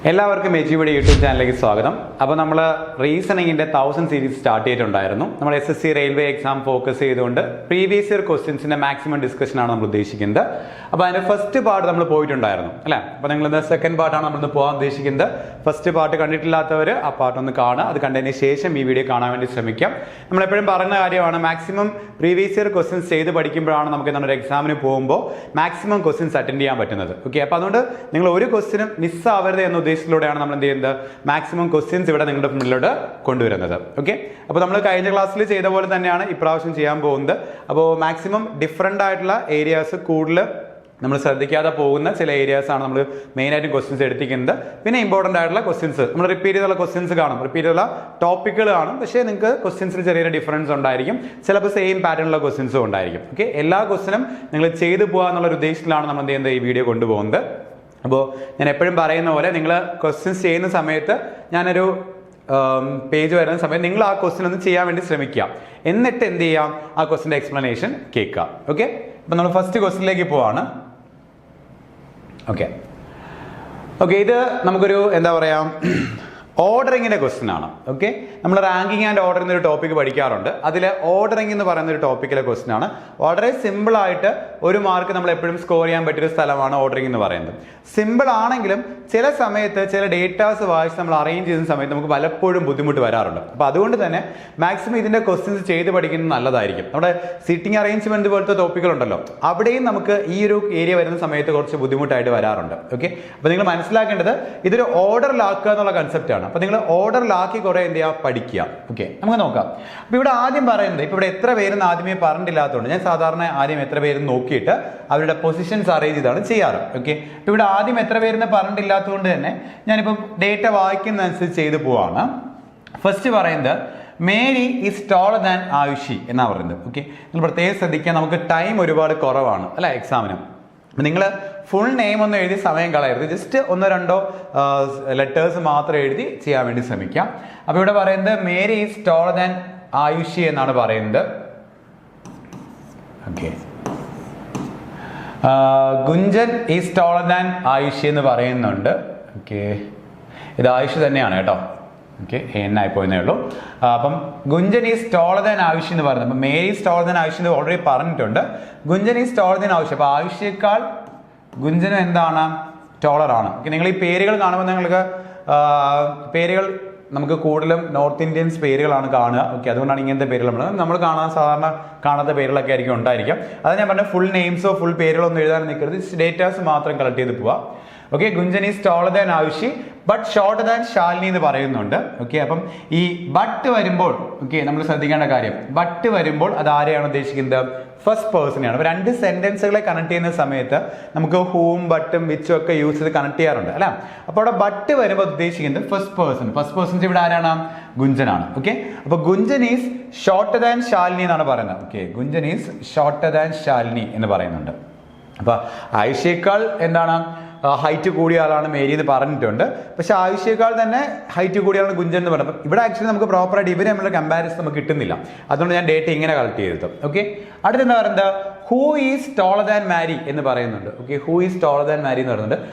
എല്ലാവർക്കും എജിയുടെ യൂട്യൂബ് ചാനലിലേക്ക് സ്വാഗതം. അപ്പോൾ നമ്മൾ റീസണിങ്ങിൻ്റെ 1000 സീരീസ് സ്റ്റാർട്ട് ചെയ്തിട്ടുണ്ടായിരുന്നു. നമ്മൾ SSC റെയിൽവേ എക്സാം ഫോക്കസ് ചെയ്തുകൊണ്ട് പ്രീവിയസ് ഇയർ ക്വസ്റ്റ്യൻസിൻ്റെ മാക്സിമം ഡിസ്കഷനാണ് നമ്മൾ ഉദ്ദേശിക്കുന്നത്. അപ്പോൾ അതിൻ്റെ ഫസ്റ്റ് പാർട്ട് നമ്മൾ പോയിട്ടുണ്ടായിരുന്നു അല്ലേ. അപ്പോൾ നിങ്ങളിന്ന് സെക്കൻഡ് പാർട്ടാണ് നമ്മളിന്ന് പോകാൻ ഉദ്ദേശിക്കുന്നത്. ഫസ്റ്റ് പാർട്ട് കണ്ടിട്ടില്ലാത്തവർ ആ പാർട്ട് ഒന്ന് കാണുക. അത് കണ്ടതിന് ശേഷം ഈ വീഡിയോ കാണാൻ വേണ്ടി ശ്രമിക്കാം. നമ്മളെപ്പോഴും പറയുന്ന കാര്യമാണ്, മാക്സിമം പ്രീവിയസ് ഇയർ ക്വസ്റ്റ്യൻസ് ചെയ്ത് പഠിക്കുമ്പോഴാണ് നമുക്ക് നമ്മുടെ എക്സാമിന് പോകുമ്പോൾ മാക്സിമം ക്വസ്റ്റ്യൻസ് അറ്റൻഡ് ചെയ്യാൻ പറ്റുന്നത്. ഓക്കെ, അപ്പോൾ അതുകൊണ്ട് നിങ്ങൾ ഒരു ക്വസ്റ്റ്യനും മിസ്സാവരുത് എന്ന ഉദ്ദേശത്തിലൂടെയാണ് നമ്മൾ എന്ത് ചെയ്യുന്നത്, മാക്സിമം ക്വസ്റ്റ്യൻസ് ഇവിടെ നിങ്ങളുടെ മുന്നിലോട്ട് കൊണ്ടുവരുന്നത്. ഓക്കെ, അപ്പോൾ നമ്മൾ കഴിഞ്ഞ ക്ലാസ്സിൽ ചെയ്ത പോലെ തന്നെയാണ് ഇപ്രാവശ്യം ചെയ്യാൻ പോകുന്നത്. അപ്പോൾ മാക്സിമം ഡിഫറെൻ്റ് ആയിട്ടുള്ള ഏരിയാസ് കൂടുതൽ നമ്മൾ ശ്രദ്ധിക്കാതെ പോകുന്ന ചില ഏരിയാസാണ് നമ്മൾ മെയിനായിട്ടും ക്വസ്റ്റ്യൻസ് എടുത്തിരിക്കുന്നത്. പിന്നെ ഇമ്പോർട്ടൻ്റ് ആയിട്ടുള്ള ക്വസ്റ്റ്യൻസ് നമ്മൾ റിപ്പീറ്റ് ചെയ്തുള്ള ക്വസ്റ്റ്യൻസ് കാണും, റിപ്പീറ്റ് ചെയ്തുള്ള ടോപ്പിക്കുകൾ കാണും. പക്ഷേ നിങ്ങൾക്ക് ക്വസ്റ്റ്യൻസിൽ ചെറിയൊരു ഡിഫറൻസ് ഉണ്ടായിരിക്കും, ചിലപ്പോൾ സെയിം പാറ്റേണിലുള്ള ക്വസ്റ്റ്യൻസും ഉണ്ടായിരിക്കും. ഓക്കെ, എല്ലാ ക്വസ്റ്റ്യനും നിങ്ങൾ ചെയ്തു പോകുക എന്നുള്ള ഉദ്ദേശത്തിലാണ് നമ്മൾ എന്ത് ചെയ്യുന്നത്, ഈ വീഡിയോ കൊണ്ടുപോകുന്നത്. അപ്പോൾ ഞാൻ എപ്പോഴും പറയുന്ന പോലെ നിങ്ങൾ ക്വസ്റ്റ്യൻസ് ചെയ്യുന്ന സമയത്ത് ഞാനൊരു പേജ് വരുന്ന സമയത്ത് നിങ്ങൾ ആ ക്വസ്റ്റ്യൻ ഒന്ന് ചെയ്യാൻ വേണ്ടി ശ്രമിക്കുക. എന്നിട്ട് എന്ത് ചെയ്യാം, ആ ക്വസ്റ്റ്യൻ്റെ എക്സ്പ്ലനേഷൻ കേൾക്കുക. ഓക്കെ, അപ്പോൾ നമ്മൾ ഫസ്റ്റ് ക്വസ്റ്റ്യനിലേക്ക് പോവാണ്. ഓക്കെ, ഇത് നമുക്കൊരു എന്താ പറയുക, ഓർഡറിങ്ങിൻ്റെ ക്വസ്റ്റ്യൻ ആണ്. ഓക്കെ, നമ്മൾ റാങ്കിങ് ആൻഡ് ഓർഡർ എന്നൊരു ടോപ്പിക്ക് പഠിക്കാറുണ്ട്. അതിൽ ഓർഡറിങ് എന്ന് പറയുന്ന ഒരു ടോപ്പിക്കിലെ ക്വസ്റ്റ്യൻ ആണ്. വളരെ സിമ്പിളായിട്ട് ഒരു മാർക്ക് നമ്മൾ എപ്പോഴും സ്കോർ ചെയ്യാൻ പറ്റിയൊരു സ്ഥലമാണ് ഓർഡറിങ് എന്ന് പറയുന്നത്. സിമ്പിൾ ആണെങ്കിലും ചില സമയത്ത് ചില ഡേറ്റാസ് വായിച്ച് നമ്മൾ അറേഞ്ച് ചെയ്യുന്ന സമയത്ത് നമുക്ക് പലപ്പോഴും ബുദ്ധിമുട്ട് വരാറുണ്ട്. അപ്പോൾ അതുകൊണ്ട് തന്നെ മാക്സിമം ഇതിൻ്റെ ക്വസ്റ്റ്യൻസ് ചെയ്ത് പഠിക്കുന്നത് നല്ലതായിരിക്കും. നമ്മുടെ സിറ്റിംഗ് അറേഞ്ച്മെന്റ് പോലത്തെ ടോപ്പിക്കുകളുണ്ടല്ലോ, അവിടെയും നമുക്ക് ഈ ഒരു ഏരിയ വരുന്ന സമയത്ത് കുറച്ച് ബുദ്ധിമുട്ടായിട്ട് വരാറുണ്ട്. ഓക്കെ, അപ്പോൾ നിങ്ങൾ മനസ്സിലാക്കേണ്ടത് ഇതൊരു ഓർഡറിലാക്കുക എന്നുള്ള കൺസെപ്റ്റാണ്. അപ്പോൾ നിങ്ങൾ ഓർഡറിലാക്കി കുറേ എന്ത് ചെയ്യുക, പഠിക്കുക. ഓക്കെ, നമുക്ക് നോക്കാം. അപ്പോൾ ഇവിടെ ആദ്യം പറയുന്നത്, ഇപ്പോൾ ഇവിടെ എത്ര പേരെന്ന് ആദ്യമേ പറഞ്ഞിട്ടില്ലാത്തതുകൊണ്ട് ഞാൻ സാധാരണ ആദ്യം എത്ര പേരെന്ന് നോക്കിയിട്ട് അവരുടെ പൊസിഷൻസ് അറേഞ്ച് ചെയ്താണ് ചെയ്യാറ്. ഓക്കെ, അപ്പോൾ ഇവിടെ ആദ്യം എത്ര പേരെന്ന് പറഞ്ഞിട്ടില്ലാത്തതുകൊണ്ട് തന്നെ ഞാനിപ്പം ഡേറ്റ വായിക്കുന്നതനുസരിച്ച് ചെയ്തു പോവാണ്. ഫസ്റ്റ് പറയുന്നത് Mary is taller than Ayushi എന്നാണ് പറയുന്നത്. ഓക്കെ, നിങ്ങൾ പ്രത്യേകം ശ്രദ്ധിക്കുക, നമുക്ക് ടൈം ഒരുപാട് കുറവാണ് അല്ല എക്സാമിന്. നിങ്ങൾ ഫുൾ നെയിം ഒന്നും എഴുതി സമയം കളയരുത്, ജസ്റ്റ് ഒന്നോ രണ്ടോ ലെറ്റേഴ്സ് മാത്രം എഴുതി ചെയ്യാൻ വേണ്ടി ശ്രമിക്കാം. അപ്പോൾ ഇവിടെ പറയുന്നത് Mary is taller than Ayushi എന്നാണ് പറയുന്നത്. Okay, Gunjan is taller than Ayushi എന്ന് പറയുന്നുണ്ട്. ഓക്കെ, ഇത് ആയുഷ് തന്നെയാണ് കേട്ടോ. ഓക്കെ, എന്നായിപ്പോയെന്നേ ഉള്ളൂ. അപ്പം Gunjan is taller than Ayushi എന്ന് പറയുന്നത്. അപ്പം Mary is taller than Ayushi എന്ന് ഓൾറെഡി പറഞ്ഞിട്ടുണ്ട്. Gunjan is taller than Ayushi. അപ്പോൾ ആയുഷിയേക്കാൾ ഗുഞ്ചനും എന്താണ്, ടോളറാണ്. ഓക്കെ, നിങ്ങൾ ഈ പേരുകൾ കാണുമ്പോൾ നിങ്ങൾക്ക് പേരുകൾ നമുക്ക് കൂടുതലും നോർത്ത് ഇന്ത്യൻസ് പേരുകളാണ് കാണുക. ഓക്കെ, അതുകൊണ്ടാണ് ഇങ്ങനത്തെ പേരുകൾ നമ്മൾ കാണാൻ സാധാരണ കാണാത്ത പേരുകളൊക്കെ ആയിരിക്കും ഉണ്ടായിരിക്കാം. അത് ഞാൻ പറഞ്ഞ ഫുൾ നെയിംസോ ഫുൾ പേരുകളൊന്നും എഴുതാൻ നിൽക്കരുത്, ഡേറ്റാസ് മാത്രം കളക്ട് ചെയ്ത് പോവാം. Okay, Gunjan is taller than Ayushi but shorter than Shalini എന്ന് പറയുന്നുണ്ട്. ഓക്കെ, അപ്പം ഈ ബട്ട് വരുമ്പോൾ നമ്മൾ ശ്രദ്ധിക്കേണ്ട കാര്യം, ബട്ട് വരുമ്പോൾ അത് ആരെയാണ് ഉദ്ദേശിക്കുന്നത്, ഫസ്റ്റ് പേഴ്സണെയാണ്. അപ്പോൾ രണ്ട് സെന്റൻസുകളെ കണക്ട് ചെയ്യുന്ന സമയത്ത് നമുക്ക് ഹൂം ബട്ടും വിച്ചും ഒക്കെ യൂസ് ചെയ്ത് കണക്ട് ചെയ്യാറുണ്ട് അല്ല. അപ്പോൾ അവിടെ ബട്ട് വരുമ്പോൾ ഉദ്ദേശിക്കുന്നത് ഫസ്റ്റ് പേഴ്സൺ. ഫസ്റ്റ് പേഴ്സൺ ഇവിടെ ആരാണ്, ഗുഞ്ചനാണ്. ഓക്കെ, അപ്പോൾ Gunjan is shorter than Shalini എന്നാണ് പറയുന്നത്. Okay, Gunjan is shorter than Shalini എന്ന് പറയുന്നുണ്ട്. അപ്പോൾ ആയുഷയേക്കാൾ എന്താണ് ഹൈറ്റ് കൂടിയ ആളാണ് മേരി എന്ന് പറഞ്ഞിട്ടുണ്ട്. പക്ഷെ ആയുഷയേക്കാൾ തന്നെ ഹൈറ്റ് കൂടിയ ആളാണ് ഗുഞ്ചൻ എന്ന് പറഞ്ഞത്. ഇവിടെ ആക്ച്വലി നമുക്ക് പ്രോപ്പറായിട്ട് ഇവരെ നമ്മളുടെ കമ്പാരിസൺ നമുക്ക് കിട്ടുന്നില്ല. അതുകൊണ്ട് ഞാൻ ഡേറ്റ ഇങ്ങനെ കളക്ട് ചെയ്തത്. ഓക്കെ, അടുത്ത എന്താ പറയുന്നത്, who is taller than Mary എന്ന് പറയുന്നുണ്ട്. Okay, who is taller than Mary എന്ന് പറയുന്നുണ്ട്,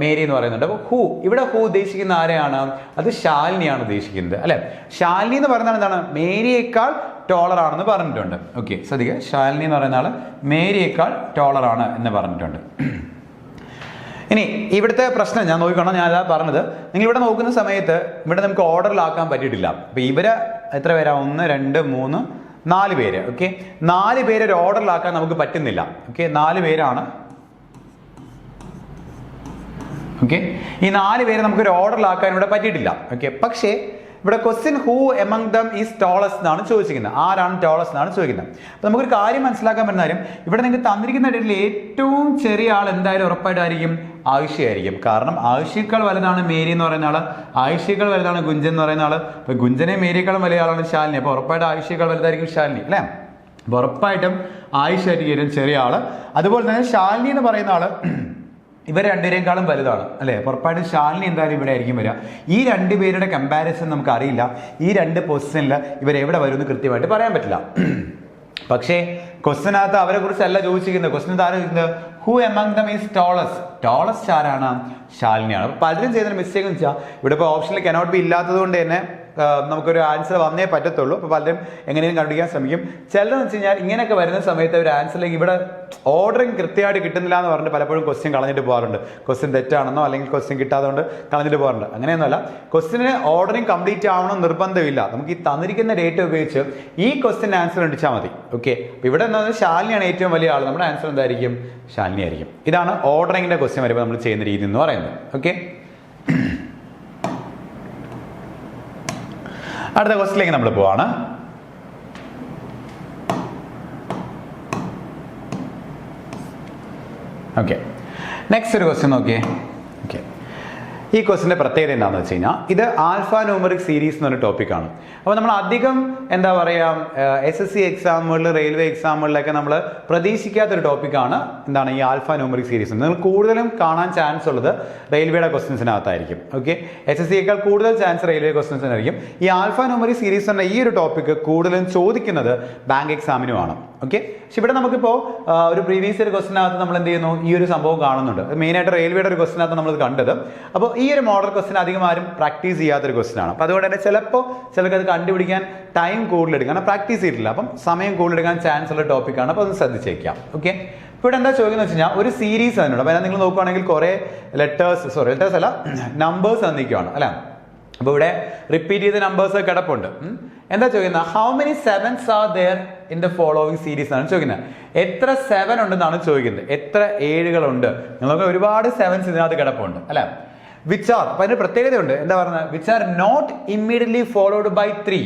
മേരി എന്ന് പറയുന്നുണ്ട്. അപ്പോൾ ഇവിടെ ഹൂ ഉദ്ദേശിക്കുന്ന ആരെയാണ്, അത് ശാലിനിയാണ് ഉദ്ദേശിക്കുന്നത് അല്ലെ. ശാലിനി എന്ന് പറയുന്നത് എന്താണ്, മേരിയേക്കാൾ ടോളർ ആണെന്ന് പറഞ്ഞിട്ടുണ്ട്. ഓക്കെ, ശ്രദ്ധിക്കുക, ശാലിനി എന്ന് പറയുന്ന ആൾ മേരിയേക്കാൾ ടോളർ ആണ് എന്ന് പറഞ്ഞിട്ടുണ്ട്. ഇനി ഇവിടുത്തെ പ്രശ്നം ഞാൻ നോക്കിക്കോണം, ഞാൻ അതാ പറഞ്ഞത്, നിങ്ങൾ ഇവിടെ നോക്കുന്ന സമയത്ത് ഇവിടെ നമുക്ക് ഓർഡറിലാക്കാൻ പറ്റിയിട്ടില്ല. അപ്പോൾ ഇവരെ എത്ര പേരാ, 1 2 3 4 പേര്. ഓക്കെ, 4 പേര് ഒരു ഓർഡറിലാക്കാൻ നമുക്ക് പറ്റുന്നില്ല. ഓക്കെ, 4 പേരാണ്. ഓക്കെ, ഈ 4 പേര് നമുക്കൊരു ഓർഡറിലാക്കാൻ ഇവിടെ പറ്റിയിട്ടില്ല. ഓക്കെ, പക്ഷേ ഇവിടെ question who among them is tallest എന്നാണ് ചോദിച്ചിരിക്കുന്നത്, ആരാണ് ടോളസ്റ്റ് എന്നാണ് ചോദിക്കുന്നത്. അപ്പോൾ നമുക്കൊരു കാര്യം മനസ്സിലാക്കാൻ പറ്റുന്ന കാര്യം, ഇവിടെ നിങ്ങൾക്ക് തന്നിരിക്കുന്ന ഡേറ്റിൽ ഏറ്റവും ചെറിയ ആൾ എന്തായാലും ഉറപ്പായിട്ടായിരിക്കും ആയുഷയായിരിക്കും. കാരണം ആയുഷയേക്കാൾ വലുതാണ് മേരി എന്ന് പറയുന്ന ആൾ, ആയുഷയേക്കാൾ വലുതാണ് ഗുഞ്ചൻ എന്ന് പറയുന്ന ആൾ. അപ്പോൾ ഗുഞ്ചനെ മേരിയേക്കാളും വലിയ ആളാണ് ശാലിനി. അപ്പോൾ ഉറപ്പായിട്ട് ആയുഷയേക്കാൾ വലുതായിരിക്കും ശാലിനി അല്ലേ. അപ്പോൾ ഉറപ്പായിട്ടും ആയുഷായിരിക്കും ചെറിയ ആൾ. അതുപോലെ തന്നെ ശാലിനി എന്ന് പറയുന്ന ആൾ ഇവർ രണ്ടുപേരെക്കാളും വലുതാണ് അല്ലേ. ഉറപ്പായിട്ടും ശാലിനി എന്തായാലും ഇവിടെ ആയിരിക്കും വരിക. ഈ രണ്ടുപേരുടെ കമ്പാരിസൺ നമുക്ക് അറിയില്ല. ഈ രണ്ട് പൊസിഷനിൽ ഇവരെവിടെ വരുമെന്ന് കൃത്യമായിട്ട് പറയാൻ പറ്റില്ല. പക്ഷേ ക്വസ്റ്റ്യനകത്ത് അവരെ കുറിച്ചല്ല ചോദിച്ചിരിക്കുന്നത്. ക്വസ്റ്റ്യൻ ആരാ ചോദിക്കുന്നത്, who among them is tallest ആരാണ്? ശാലിനിയാണ്. അപ്പോൾ പലരും ചെയ്യുന്ന മിസ്റ്റേക്ക് എന്ന് വെച്ചാൽ ഇവിടെ ഇപ്പോൾ ഓപ്ഷനിൽ കനോട്ട് ബി ഇല്ലാത്തത് കൊണ്ട് തന്നെ നമുക്കൊരു ആൻസർ വന്നേ പറ്റത്തുള്ളൂ. അപ്പോൾ പലരും എങ്ങനെയും കണ്ടുപിടിക്കാൻ ശ്രമിക്കും. ചിലതെന്ന് വെച്ച് കഴിഞ്ഞാൽ ഇങ്ങനെയൊക്കെ വരുന്ന സമയത്ത് ഒരു ആൻസറിലേക്ക് ഇവിടെ ഓർഡറിങ് കൃത്യമായിട്ട് കിട്ടുന്നില്ല എന്ന് പറഞ്ഞിട്ട് പലപ്പോഴും ക്വസ്റ്റ്യൻ കളഞ്ഞിട്ട് പോകാറുണ്ട്. ക്വസ്റ്റ്യൻ തെറ്റാണെന്നോ അല്ലെങ്കിൽ ക്വസ്റ്റ്യൻ കിട്ടാത്തതുകൊണ്ട് കളഞ്ഞിട്ട് പോകാറുണ്ട്. അങ്ങനെയൊന്നുമല്ല, ക്വസ്റ്റ്യന് ഓർഡറിങ് കംപ്ലീറ്റ് ആവണമെന്ന് നിർബന്ധമില്ല. നമുക്ക് ഈ തന്നിരിക്കുന്ന ഡേറ്റ ഉപയോഗിച്ച് ഈ ക്വസ്റ്റ്യൻ ആൻസർ കണ്ടിച്ചാൽ മതി. ഓക്കെ, ഇവിടെ എന്താ ശാലിനിയാണ് ഏറ്റവും വലിയ ആൾ. നമ്മുടെ ആൻസർ എന്തായിരിക്കും? ശാലിനി ആയിരിക്കും. ഇതാണ് ഓർഡറിങ്ങിന്റെ ക്വസ്റ്റ്യൻ വരുമ്പോൾ നമ്മൾ ചെയ്യുന്ന രീതി എന്ന് പറയുന്നത്. ഓക്കെ, അടുത്ത ക്വസ്റ്റ്യനിലേക്ക് നമ്മൾ പോവാണ്. ഓക്കെ, നെക്സ്റ്റ് ഒരു ക്വസ്റ്റ്യൻ നോക്കിയേ. ഓക്കെ, ഈ ക്വസ്റ്റിൻ്റെ പ്രത്യേകത എന്താണെന്ന് വെച്ച് കഴിഞ്ഞാൽ ഇത് ആൽഫ ന്യൂമറിക് സീരീസ് എന്ന് പറഞ്ഞ ടോപ്പിക്കാണ്. അപ്പോൾ നമ്മൾ അധികം എന്താ പറയുക SSC എക്സാമുകളിൽ റെയിൽവേ എക്സാമുകളിലൊക്കെ നമ്മൾ പ്രതീക്ഷിക്കാത്തൊരു ടോപ്പിക്കാണ് എന്താണ് ഈ ആൽഫ ന്യൂമറിക് സീരീസ്. നിങ്ങൾ കൂടുതലും കാണാൻ ചാൻസ് ഉള്ളത് റെയിൽവേയുടെ ക്വസ്റ്റ്യൻസിനകത്തായിരിക്കും. ഓക്കെ, SSCയേക്കാൾ കൂടുതൽ ചാൻസ് റെയിൽവേ ക്വസ്റ്റ്യൻസിനായിരിക്കും. ഈ ആൽഫ ന്യൂമറിക് സീരീസ് എന്ന ഈ ഒരു ടോപ്പിക്ക് കൂടുതലും ചോദിക്കുന്നത് ബാങ്ക് എക്സാമിനുമാണ്. ഓക്കെ, പക്ഷെ ഇവിടെ നമുക്കിപ്പോൾ ഒരു പ്രീവിയസ് ഇയർ ക്വസ്റ്റിനകത്ത് നമ്മൾ എന്ത് ചെയ്യുന്നു, ഈ ഒരു സംഭവം കാണുന്നുണ്ട്. മെയിനായിട്ട് റെയിൽവേയുടെ ഒരു ക്വസ്റ്റിനകത്ത് നമ്മൾ കണ്ടത്. അപ്പോൾ ഈ ഒരു മോഡൽ ക്വസ്റ്റ്യൻ അധികം ആരും പ്രാക്ടീസ് ചെയ്യാത്തൊരു ക്വസ്റ്റ്യൻ ആണ്. അപ്പോൾ അതുകൊണ്ട് തന്നെ ചിലപ്പോൾ ചിലർക്ക് അത് കണ്ടുപിടിക്കാൻ ടൈം കൂടുതലെടുക്കും, കാരണം പ്രാക്ടീസ് ചെയ്തിട്ടില്ല. അപ്പം സമയം കൂടുതലെടുക്കാൻ ചാൻസ് ഉള്ള ടോപ്പിക്കാണ്. അപ്പോൾ അത് ശ്രദ്ധിച്ചേക്കാം. ഓക്കെ, ഇവിടെ എന്താ ചോദിക്കുന്നത് വെച്ച് കഴിഞ്ഞാൽ ഒരു സീരീസ് തന്നെയുണ്ട്. അപ്പോൾ നിങ്ങൾ നോക്കുകയാണെങ്കിൽ കുറേ ലെറ്റേഴ്സ് അല്ല നമ്പേഴ്സ് തന്നിരിക്കുകയാണ് അല്ലേ. അപ്പോൾ ഇവിടെ റിപ്പീറ്റ് ചെയ്ത നമ്പേഴ്സ് കിടപ്പുണ്ട്. എന്താ ചോദിക്കുന്നത്? How many sevens are there in the following series ആണ് ചോദിക്കുന്നത്. എത്ര 7 ഉണ്ടെന്നാണ് ചോദിക്കുന്നത്. എത്ര 7കളുണ്ട്? നിങ്ങൾക്ക് ഒരുപാട് 7s ഇതിനകത്ത് കിടപ്പുണ്ട് അല്ലെ. വിച്ച് ആർ, അപ്പൊ അതിന് പ്രത്യേകതയുണ്ട്. എന്താ പറയുന്നത്? Which are not immediately followed by 3.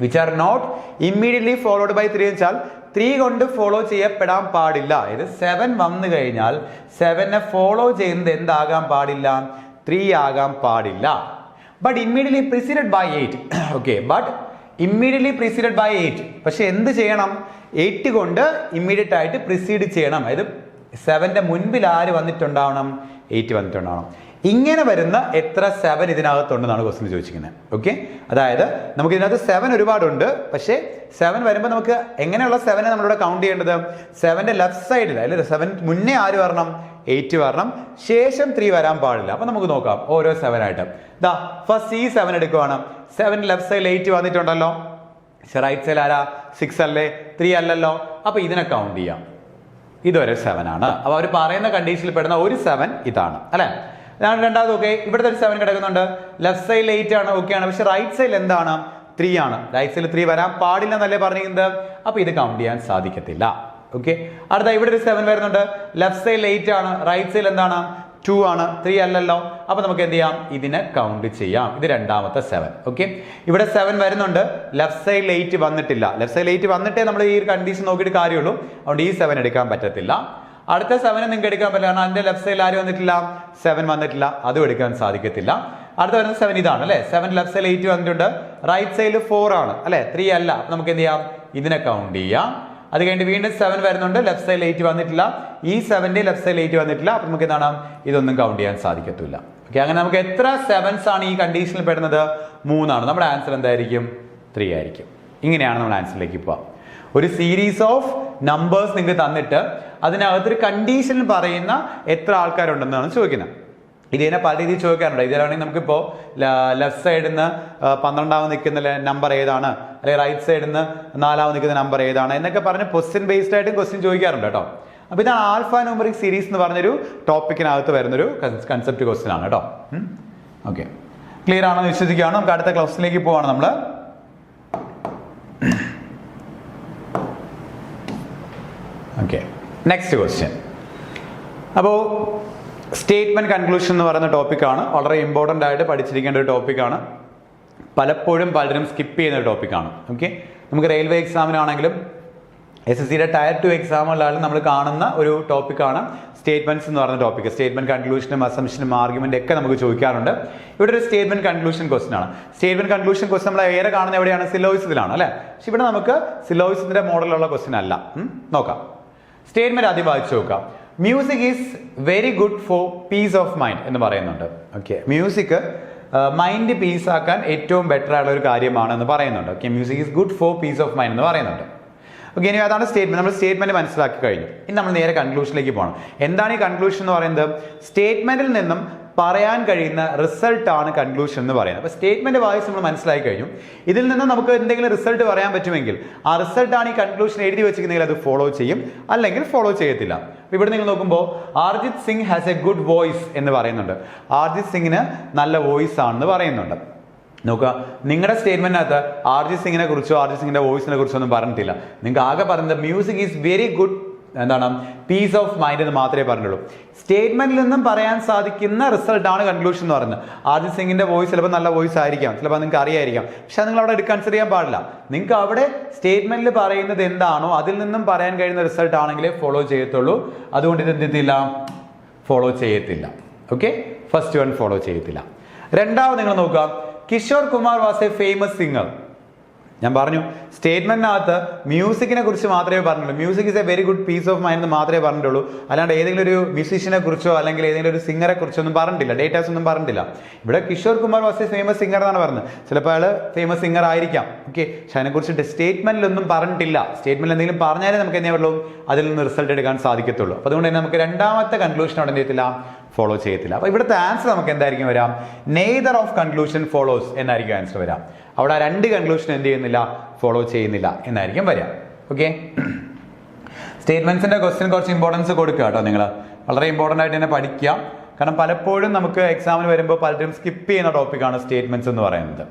Which are not immediately followed by 3 എന്ന് വെച്ചാൽ 3 കൊണ്ട് ഫോളോ ചെയ്യപ്പെടാൻ പാടില്ല. ഇത് 7 വന്നു കഴിഞ്ഞാൽ 7നെ ഫോളോ ചെയ്യുന്നത് എന്താകാൻ പാടില്ല? 3 ആകാൻ പാടില്ല. But immediately preceded by 8. Okay, but immediately preceded by 8. പക്ഷെ എന്ത് ചെയ്യണം? 8 കൊണ്ട് ഇമ്മീഡിയറ്റ് ആയിട്ട് പ്രിസീഡ് ചെയ്യണം. അതായത് 7ന്റെ മുൻപിൽ ആര് വന്നിട്ടുണ്ടാവണം? 8 വന്നിട്ടുണ്ടാവണം. ഇങ്ങനെ വരുന്ന എത്ര 7 ഇതിനകത്തുണ്ടെന്നാണ് ക്വസ്റ്റ്യൻ ചോദിച്ചിരിക്കുന്നത്. ഓക്കെ, അതായത് നമുക്ക് ഇതിനകത്ത് 7 ഒരുപാടുണ്ട്. പക്ഷേ 7 വരുമ്പോൾ നമുക്ക് എങ്ങനെയുള്ള 7നെ നമ്മളിവിടെ കൗണ്ട് ചെയ്യേണ്ടത്? 7ന്റെ ലെഫ്റ്റ് സൈഡിൽ അല്ലെ 7 മുന്നേ ആര് വരണം? 8 വരണം. ശേഷം 3 വരാൻ പാടില്ല. അപ്പൊ നമുക്ക് നോക്കാം ഓരോ 7 ആയിട്ട്. ദാ ഫസ്റ്റ് ഈ 7 എടുക്കുവാണ്. 7 ലെഫ്റ്റ് സൈഡിൽ 8 വന്നിട്ടുണ്ടല്ലോ. റൈറ്റ് സൈഡിൽ ആരാ? 6 അല്ലേ, 3 അല്ലല്ലോ. അപ്പൊ ഇതിനെ കൗണ്ട് ചെയ്യാം. ഇതൊരു 7 ആണ്. അപ്പൊ അവർ പറയുന്ന കണ്ടീഷനിൽ പെടുന്ന ഒരു 7 ഇതാണ് അല്ലെ. രണ്ടാമത് ഓക്കെ, ഇവിടുത്തെ ഒരു 7 കിടക്കുന്നുണ്ട്. ലെഫ്റ്റ് സൈഡിൽ 8 ആണ്, ഓക്കെ ആണ്. പക്ഷെ റൈറ്റ് സൈഡിൽ എന്താണ്? 3 ആണ്. റൈറ്റ് സൈഡിൽ 3 വരാൻ പാടില്ല എന്നല്ലേ പറഞ്ഞിരിക്കുന്നത്. അപ്പൊ ഇത് കൗണ്ട് ചെയ്യാൻ സാധിക്കത്തില്ല. ഓക്കെ, അടുത്ത ഇവിടെ ഒരു 7 വരുന്നുണ്ട്. ലെഫ്റ്റ് സൈഡിൽ 8 ആണ്, റൈറ്റ് സൈഡിൽ എന്താണ്? 2 ആണ്, 3 അല്ലല്ലോ. അപ്പൊ നമുക്ക് എന്ത് ചെയ്യാം? ഇതിനെ കൗണ്ട് ചെയ്യാം. ഇത് രണ്ടാമത്തെ 7. ഓക്കെ, ഇവിടെ 7 വരുന്നുണ്ട്. ലെഫ്റ്റ് സൈഡിൽ 8 വന്നിട്ടില്ല. ലെഫ്റ്റ് സൈഡിൽ 8 വന്നിട്ടേ നമ്മൾ ഈ ഒരു കണ്ടീഷൻ നോക്കിയിട്ട് കാര്യമുള്ളൂ. അതുകൊണ്ട് ഈ 7 എടുക്കാൻ പറ്റത്തില്ല. അടുത്ത 7 നിങ്ങൾക്ക് എടുക്കാൻ പറ്റില്ല, കാരണം അതിന്റെ ലെഫ്റ്റ് സൈഡിൽ ആരും വന്നിട്ടില്ല? 7 വന്നിട്ടില്ല, അതും എടുക്കാൻ സാധിക്കത്തില്ല. അടുത്ത വരുന്ന 7 ഇതാണ് അല്ലെ. 7 ലെഫ്റ്റ് സൈഡിൽ 8 വന്നിട്ടുണ്ട്. റൈറ്റ് സൈഡിൽ 4 ആണ് അല്ലെ, 3 അല്ല. അപ്പൊ നമുക്ക് എന്ത് ചെയ്യാം? ഇതിനെ കൗണ്ട് ചെയ്യാം. അത് കഴിഞ്ഞിട്ട് വീണ്ടും 7 വരുന്നുണ്ട്. ലെഫ്റ്റ് സൈഡിൽ 8 വന്നിട്ടില്ല. ഈ 7ന്റെ ലെഫ്റ്റ് സൈഡിൽ 8 വന്നിട്ടില്ല. അപ്പൊ നമുക്ക് എന്താണ്? ഇതൊന്നും കൗണ്ട് ചെയ്യാൻ സാധിക്കത്തില്ല. ഓക്കെ, അങ്ങനെ നമുക്ക് എത്ര 7s ആണ് ഈ കണ്ടീഷനിൽ പെടുന്നത്? 3 ആണ്. നമ്മുടെ ആൻസർ എന്തായിരിക്കും? 3 ആയിരിക്കും. ഇങ്ങനെയാണ് നമ്മുടെ ആൻസറിലേക്ക് പോവാം. ഒരു സീരീസ് ഓഫ് നമ്പേഴ്സ് നിങ്ങൾക്ക് തന്നിട്ട് അതിനകത്തൊരു കണ്ടീഷനിൽ പറയുന്ന എത്ര ആൾക്കാരുണ്ടെന്നാണ് ചോദിക്കുന്നത്. ഇതിനെ പല രീതിയിൽ ചോദിക്കാറുണ്ട്. ഇതിലാണെങ്കിൽ നമുക്കിപ്പോൾ ലെഫ്റ്റ് സൈഡിൽ നിന്ന് 12ാമത് നിൽക്കുന്ന നമ്പർ ഏതാണ്, അല്ലെങ്കിൽ റൈറ്റ് സൈഡിൽ നിന്ന് 4ാമത് നിൽക്കുന്ന നമ്പർ ഏതാണ് എന്നൊക്കെ പറഞ്ഞ് ക്വസ്റ്റ്യൻ ബേസ്ഡ് ആയിട്ടും ക്വസ്റ്റ്യൻ ചോദിക്കാറുണ്ട് കേട്ടോ. അപ്പോൾ ഇതാണ് ആൽഫ ന്യൂമറിക് സീരീസ് എന്ന് പറഞ്ഞൊരു ടോപ്പിക്കിനകത്ത് വരുന്നൊരു കൺസെപ്റ്റ് ക്വസ്റ്റ്യൻ ആണ് കേട്ടോ. ഓക്കെ, ക്ലിയർ ആണെന്ന് വിശ്വസിക്കുകയാണ്. നമുക്ക് അടുത്ത ക്വസ്റ്റ്യനിലേക്ക് പോവാണ് നമ്മൾ. Okay, next question. അപ്പോൾ സ്റ്റേറ്റ്മെന്റ് കൺക്ലൂഷൻ എന്ന് പറയുന്ന ടോപ്പിക്കാണ്. വളരെ ഇമ്പോർട്ടൻ്റ് ആയിട്ട് പഠിച്ചിരിക്കേണ്ട ഒരു ടോപ്പിക്കാണ്. പലപ്പോഴും പലരും സ്കിപ്പ് ചെയ്യുന്ന ഒരു ടോപ്പിക്കാണ്. ഓക്കെ, നമുക്ക് റെയിൽവേ എക്സാമിനാണെങ്കിലും SSCയുടെ ടയർ 2 എക്സാമുകളിലായാലും നമ്മൾ കാണുന്ന ഒരു ടോപ്പിക്കാണ് സ്റ്റേറ്റ്മെന്റ്സ് എന്ന് പറയുന്ന ടോപ്പിക്ക്. സ്റ്റേറ്റ്മെന്റ് കൺക്ലൂഷനും അസംഷനും ആർഗ്യുമെന്റ് ഒക്കെ നമുക്ക് ചോദിക്കാറുണ്ട്. ഇവിടെ ഒരു സ്റ്റേറ്റ്മെന്റ് കൺക്ലൂഷൻ ക്വസ്റ്റൻ ആണ്. സ്റ്റേറ്റ്മെന്റ് കൺക്ലൂഷൻ ക്വസ്റ്റൻ നമ്മൾ ഏറെ കാണുന്ന എവിടെയാണ്? സിലോയിസത്തിലാണ് അല്ലെ. പക്ഷെ ഇവിടെ നമുക്ക് സിലോയിസത്തിന്റെ മോഡലുള്ള ക്വസ്റ്റൻ അല്ല. നോക്കാം. സ്റ്റേറ്റ്മെന്റ് ആദ്യം വായിച്ചു നോക്കാം. Music is very good for peace of mind എന്ന് പറയുന്നുണ്ട്. ഓക്കെ, മ്യൂസിക് മൈൻഡ് പീസ് ആക്കാൻ ഏറ്റവും ബെറ്റർ ആയിട്ടുള്ള ഒരു കാര്യമാണ് എന്ന് പറയുന്നുണ്ട്. Okay, music is good for peace of mind എന്ന് പറയുന്നുണ്ട്. ഓക്കെ, ഇനി അതാണ് സ്റ്റേറ്റ്മെന്റ്. നമ്മൾ സ്റ്റേറ്റ്മെന്റ് മനസ്സിലാക്കി കഴിഞ്ഞു. ഇനി നമ്മൾ നേരെ കൺക്ലൂഷനിലേക്ക് പോകണം. എന്താണ് ഈ കൺക്ലൂഷൻ എന്ന് പറയുന്നത്? സ്റ്റേറ്റ്മെന്റിൽ നിന്നും പറയാൻ കഴിയുന്ന റിസൾട്ട് ആണ് കൺക്ലൂഷൻ എന്ന് പറയുന്നത്. അപ്പോൾ സ്റ്റേറ്റ്മെന്റ് വായിച്ച് നമ്മൾ മനസ്സിലാക്കി കഴിഞ്ഞു. ഇതിൽ നിന്ന് നമുക്ക് എന്തെങ്കിലും റിസൾട്ട് പറയാൻ പറ്റുമെങ്കിൽ ആ റിസൾട്ടാണ് ഈ കൺക്ലൂഷൻ എഴുതി വെച്ചിരിക്കുന്നെങ്കിൽ അത് ഫോളോ ചെയ്യും, അല്ലെങ്കിൽ ഫോളോ ചെയ്യത്തില്ല. ഇവിടെ നിങ്ങൾ നോക്കുമ്പോൾ Arijit Singh has A good voice എന്ന് പറയുന്നുണ്ട്. അർജിത് സിംഗിന് നല്ല വോയിസ് ആണെന്ന് പറയുന്നുണ്ട്. നോക്കുക, നിങ്ങളുടെ സ്റ്റേറ്റ്മെന്റിനകത്ത് അർജിത് സിംഗിനെ കുറിച്ചോ അർജിത് സിംഗിന്റെ വോയിസിനെ കുറിച്ചോ ഒന്നും പറഞ്ഞിട്ടില്ല. നിങ്ങൾക്ക് ആകെ പറയുന്നത് മ്യൂസിക് ഈസ് വെരി ഗുഡ്, എന്താണ്, പീസ് ഓഫ് മൈൻഡ് എന്ന് മാത്രമേ പറഞ്ഞുള്ളൂ. സ്റ്റേറ്റ്മെന്റിൽ നിന്നും പറയാൻ സാധിക്കുന്ന റിസൾട്ടാണ് കൺക്ലൂഷൻ എന്ന് പറയുന്നത്. അർജിത് സിംഗിന്റെ വോയിസ് ചിലപ്പോൾ നല്ല വോയിസ് ആയിരിക്കാം, ചിലപ്പോൾ നിങ്ങൾക്ക് അറിയായിരിക്കാം, പക്ഷെ നിങ്ങൾ അവിടെ കൺസിഡർ ചെയ്യാൻ പാടില്ല. നിങ്ങൾക്ക് അവിടെ സ്റ്റേറ്റ്മെന്റിൽ പറയുന്നത് എന്താണോ അതിൽ നിന്നും പറയാൻ കഴിയുന്ന റിസൾട്ട് ആണെങ്കിലേ ഫോളോ ചെയ്യത്തുള്ളൂ. അതുകൊണ്ട് ഇത് എന്ത് ചെയ്യത്തില്ല, ഫോളോ ചെയ്യത്തില്ല. ഓക്കെ, ഫസ്റ്റ് വൺ ഫോളോ ചെയ്യത്തില്ല. രണ്ടാമത് നിങ്ങൾ നോക്കുക, Kishore Kumar was a famous singer. ഞാൻ പറഞ്ഞു സ്റ്റേറ്റ്മെന്റിനകത്ത് മ്യൂസിക്കിനെ കുറിച്ച് മാത്രമേ പറഞ്ഞുള്ളൂ. Music is a very good peace of mind എന്ന് മാത്രമേ പറഞ്ഞിട്ടുള്ളൂ. അല്ലാണ്ട് ഏതെങ്കിലും ഒരു മ്യൂസീഷ്യനെ കുറിച്ചോ അല്ലെങ്കിൽ ഏതെങ്കിലും ഒരു സിംഗറെ കുറിച്ചോ ഒന്നും പറഞ്ഞിട്ടില്ല, ഡേറ്റാസ് ഒന്നും പറഞ്ഞിട്ടില്ല. ഇവിടെ Kishore Kumar was a famous singer എന്നാണ് പറഞ്ഞത്. ചിലപ്പോൾ അയാൾ ഫേമസ് സിംഗർ ആയിരിക്കാം. ഓക്കെ, പക്ഷെ അതിനെക്കുറിച്ച് സ്റ്റേറ്റ്മെന്റിലൊന്നും പറഞ്ഞിട്ടില്ല. സ്റ്റേറ്റ്മെന്റിൽ എന്തെങ്കിലും പറഞ്ഞാലേ നമുക്ക് എന്ത് പറ്റുള്ളൂ, അതിൽ നിന്ന് റിസൾട്ട് എടുക്കാൻ സാധിക്കത്തുള്ളൂ. അപ്പോൾ അതുകൊണ്ട് തന്നെ നമുക്ക് രണ്ടാമത്തെ കൺക്ലൂഷൻ അവിടെ എന്ത് ചെയ്യത്തില്ല, ഫോളോ ചെയ്യത്തില്ല. അപ്പോൾ ഇവിടുത്തെ ആൻസർ നമുക്ക് എന്തായിരിക്കും വരാം, നെയ്തർ ഓഫ് കൺക്ലൂഷൻ ഫോളോസ് എന്നായിരിക്കും ആൻസർ വരാം. അവിടെ ആ രണ്ട് കൺക്ലൂഷൻ എന്ത് ചെയ്യുന്നില്ല, ഫോളോ ചെയ്യുന്നില്ല എന്നായിരിക്കും വരാം. ഓക്കെ, സ്റ്റേറ്റ്മെന്റ്സിന്റെ ക്വസ്റ്റ്യൻ കുറച്ച് ഇമ്പോർട്ടൻസ് കൊടുക്കുക കേട്ടോ. നിങ്ങൾ വളരെ ഇമ്പോർട്ടൻ്റ് ആയിട്ട് തന്നെ പഠിക്കുക. കാരണം പലപ്പോഴും നമുക്ക് എക്സാമിന് വരുമ്പോൾ പലരും സ്കിപ്പ് ചെയ്യുന്ന ടോപ്പിക്കാണ് സ്റ്റേറ്റ്മെന്റ്സ് എന്ന് പറയുന്നത്.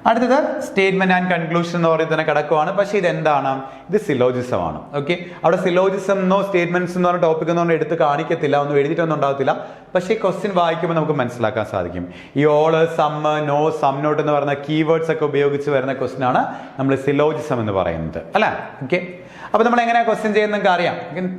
അടുത്തത് സ്റ്റേറ്റ്മെന്റ് ആൻഡ് കൺക്ലൂഷൻ എന്ന് പറയുന്നത് തന്നെ കിടക്കുവാണ്. പക്ഷേ ഇത് എന്താണ്, ഇത് സിലോജിസം ആണ്. ഓക്കെ, അവിടെ സിലോജിസം എന്നോ സ്റ്റേറ്റ്മെന്റ്സ് എന്ന് പറഞ്ഞ ടോപ്പിക് എന്ന് പറഞ്ഞാൽ എടുത്ത് കാണിക്കത്തില്ല, ഒന്നും എഴുതിയിട്ടൊന്നും ഉണ്ടാകത്തില്ല. പക്ഷേ ക്വസ്റ്റ്യൻ വായിക്കുമ്പോൾ നമുക്ക് മനസ്സിലാക്കാൻ സാധിക്കും. ഈ ഓള്, സമ്മ്, നോ, സം നോട്ട് എന്ന് പറയുന്ന കീവേഡ്സ് ഒക്കെ ഉപയോഗിച്ച് വരുന്ന ക്വസ്റ്റ്യൻ ആണ് നമ്മൾ സിലോജിസം എന്ന് പറയുന്നത്, അല്ലേ? ഓക്കെ, അപ്പോൾ നമ്മൾ എങ്ങനെയാണ് ക്വസ്റ്റ്യൻ ചെയ്യുന്നത് നിങ്ങൾക്ക് അറിയാം.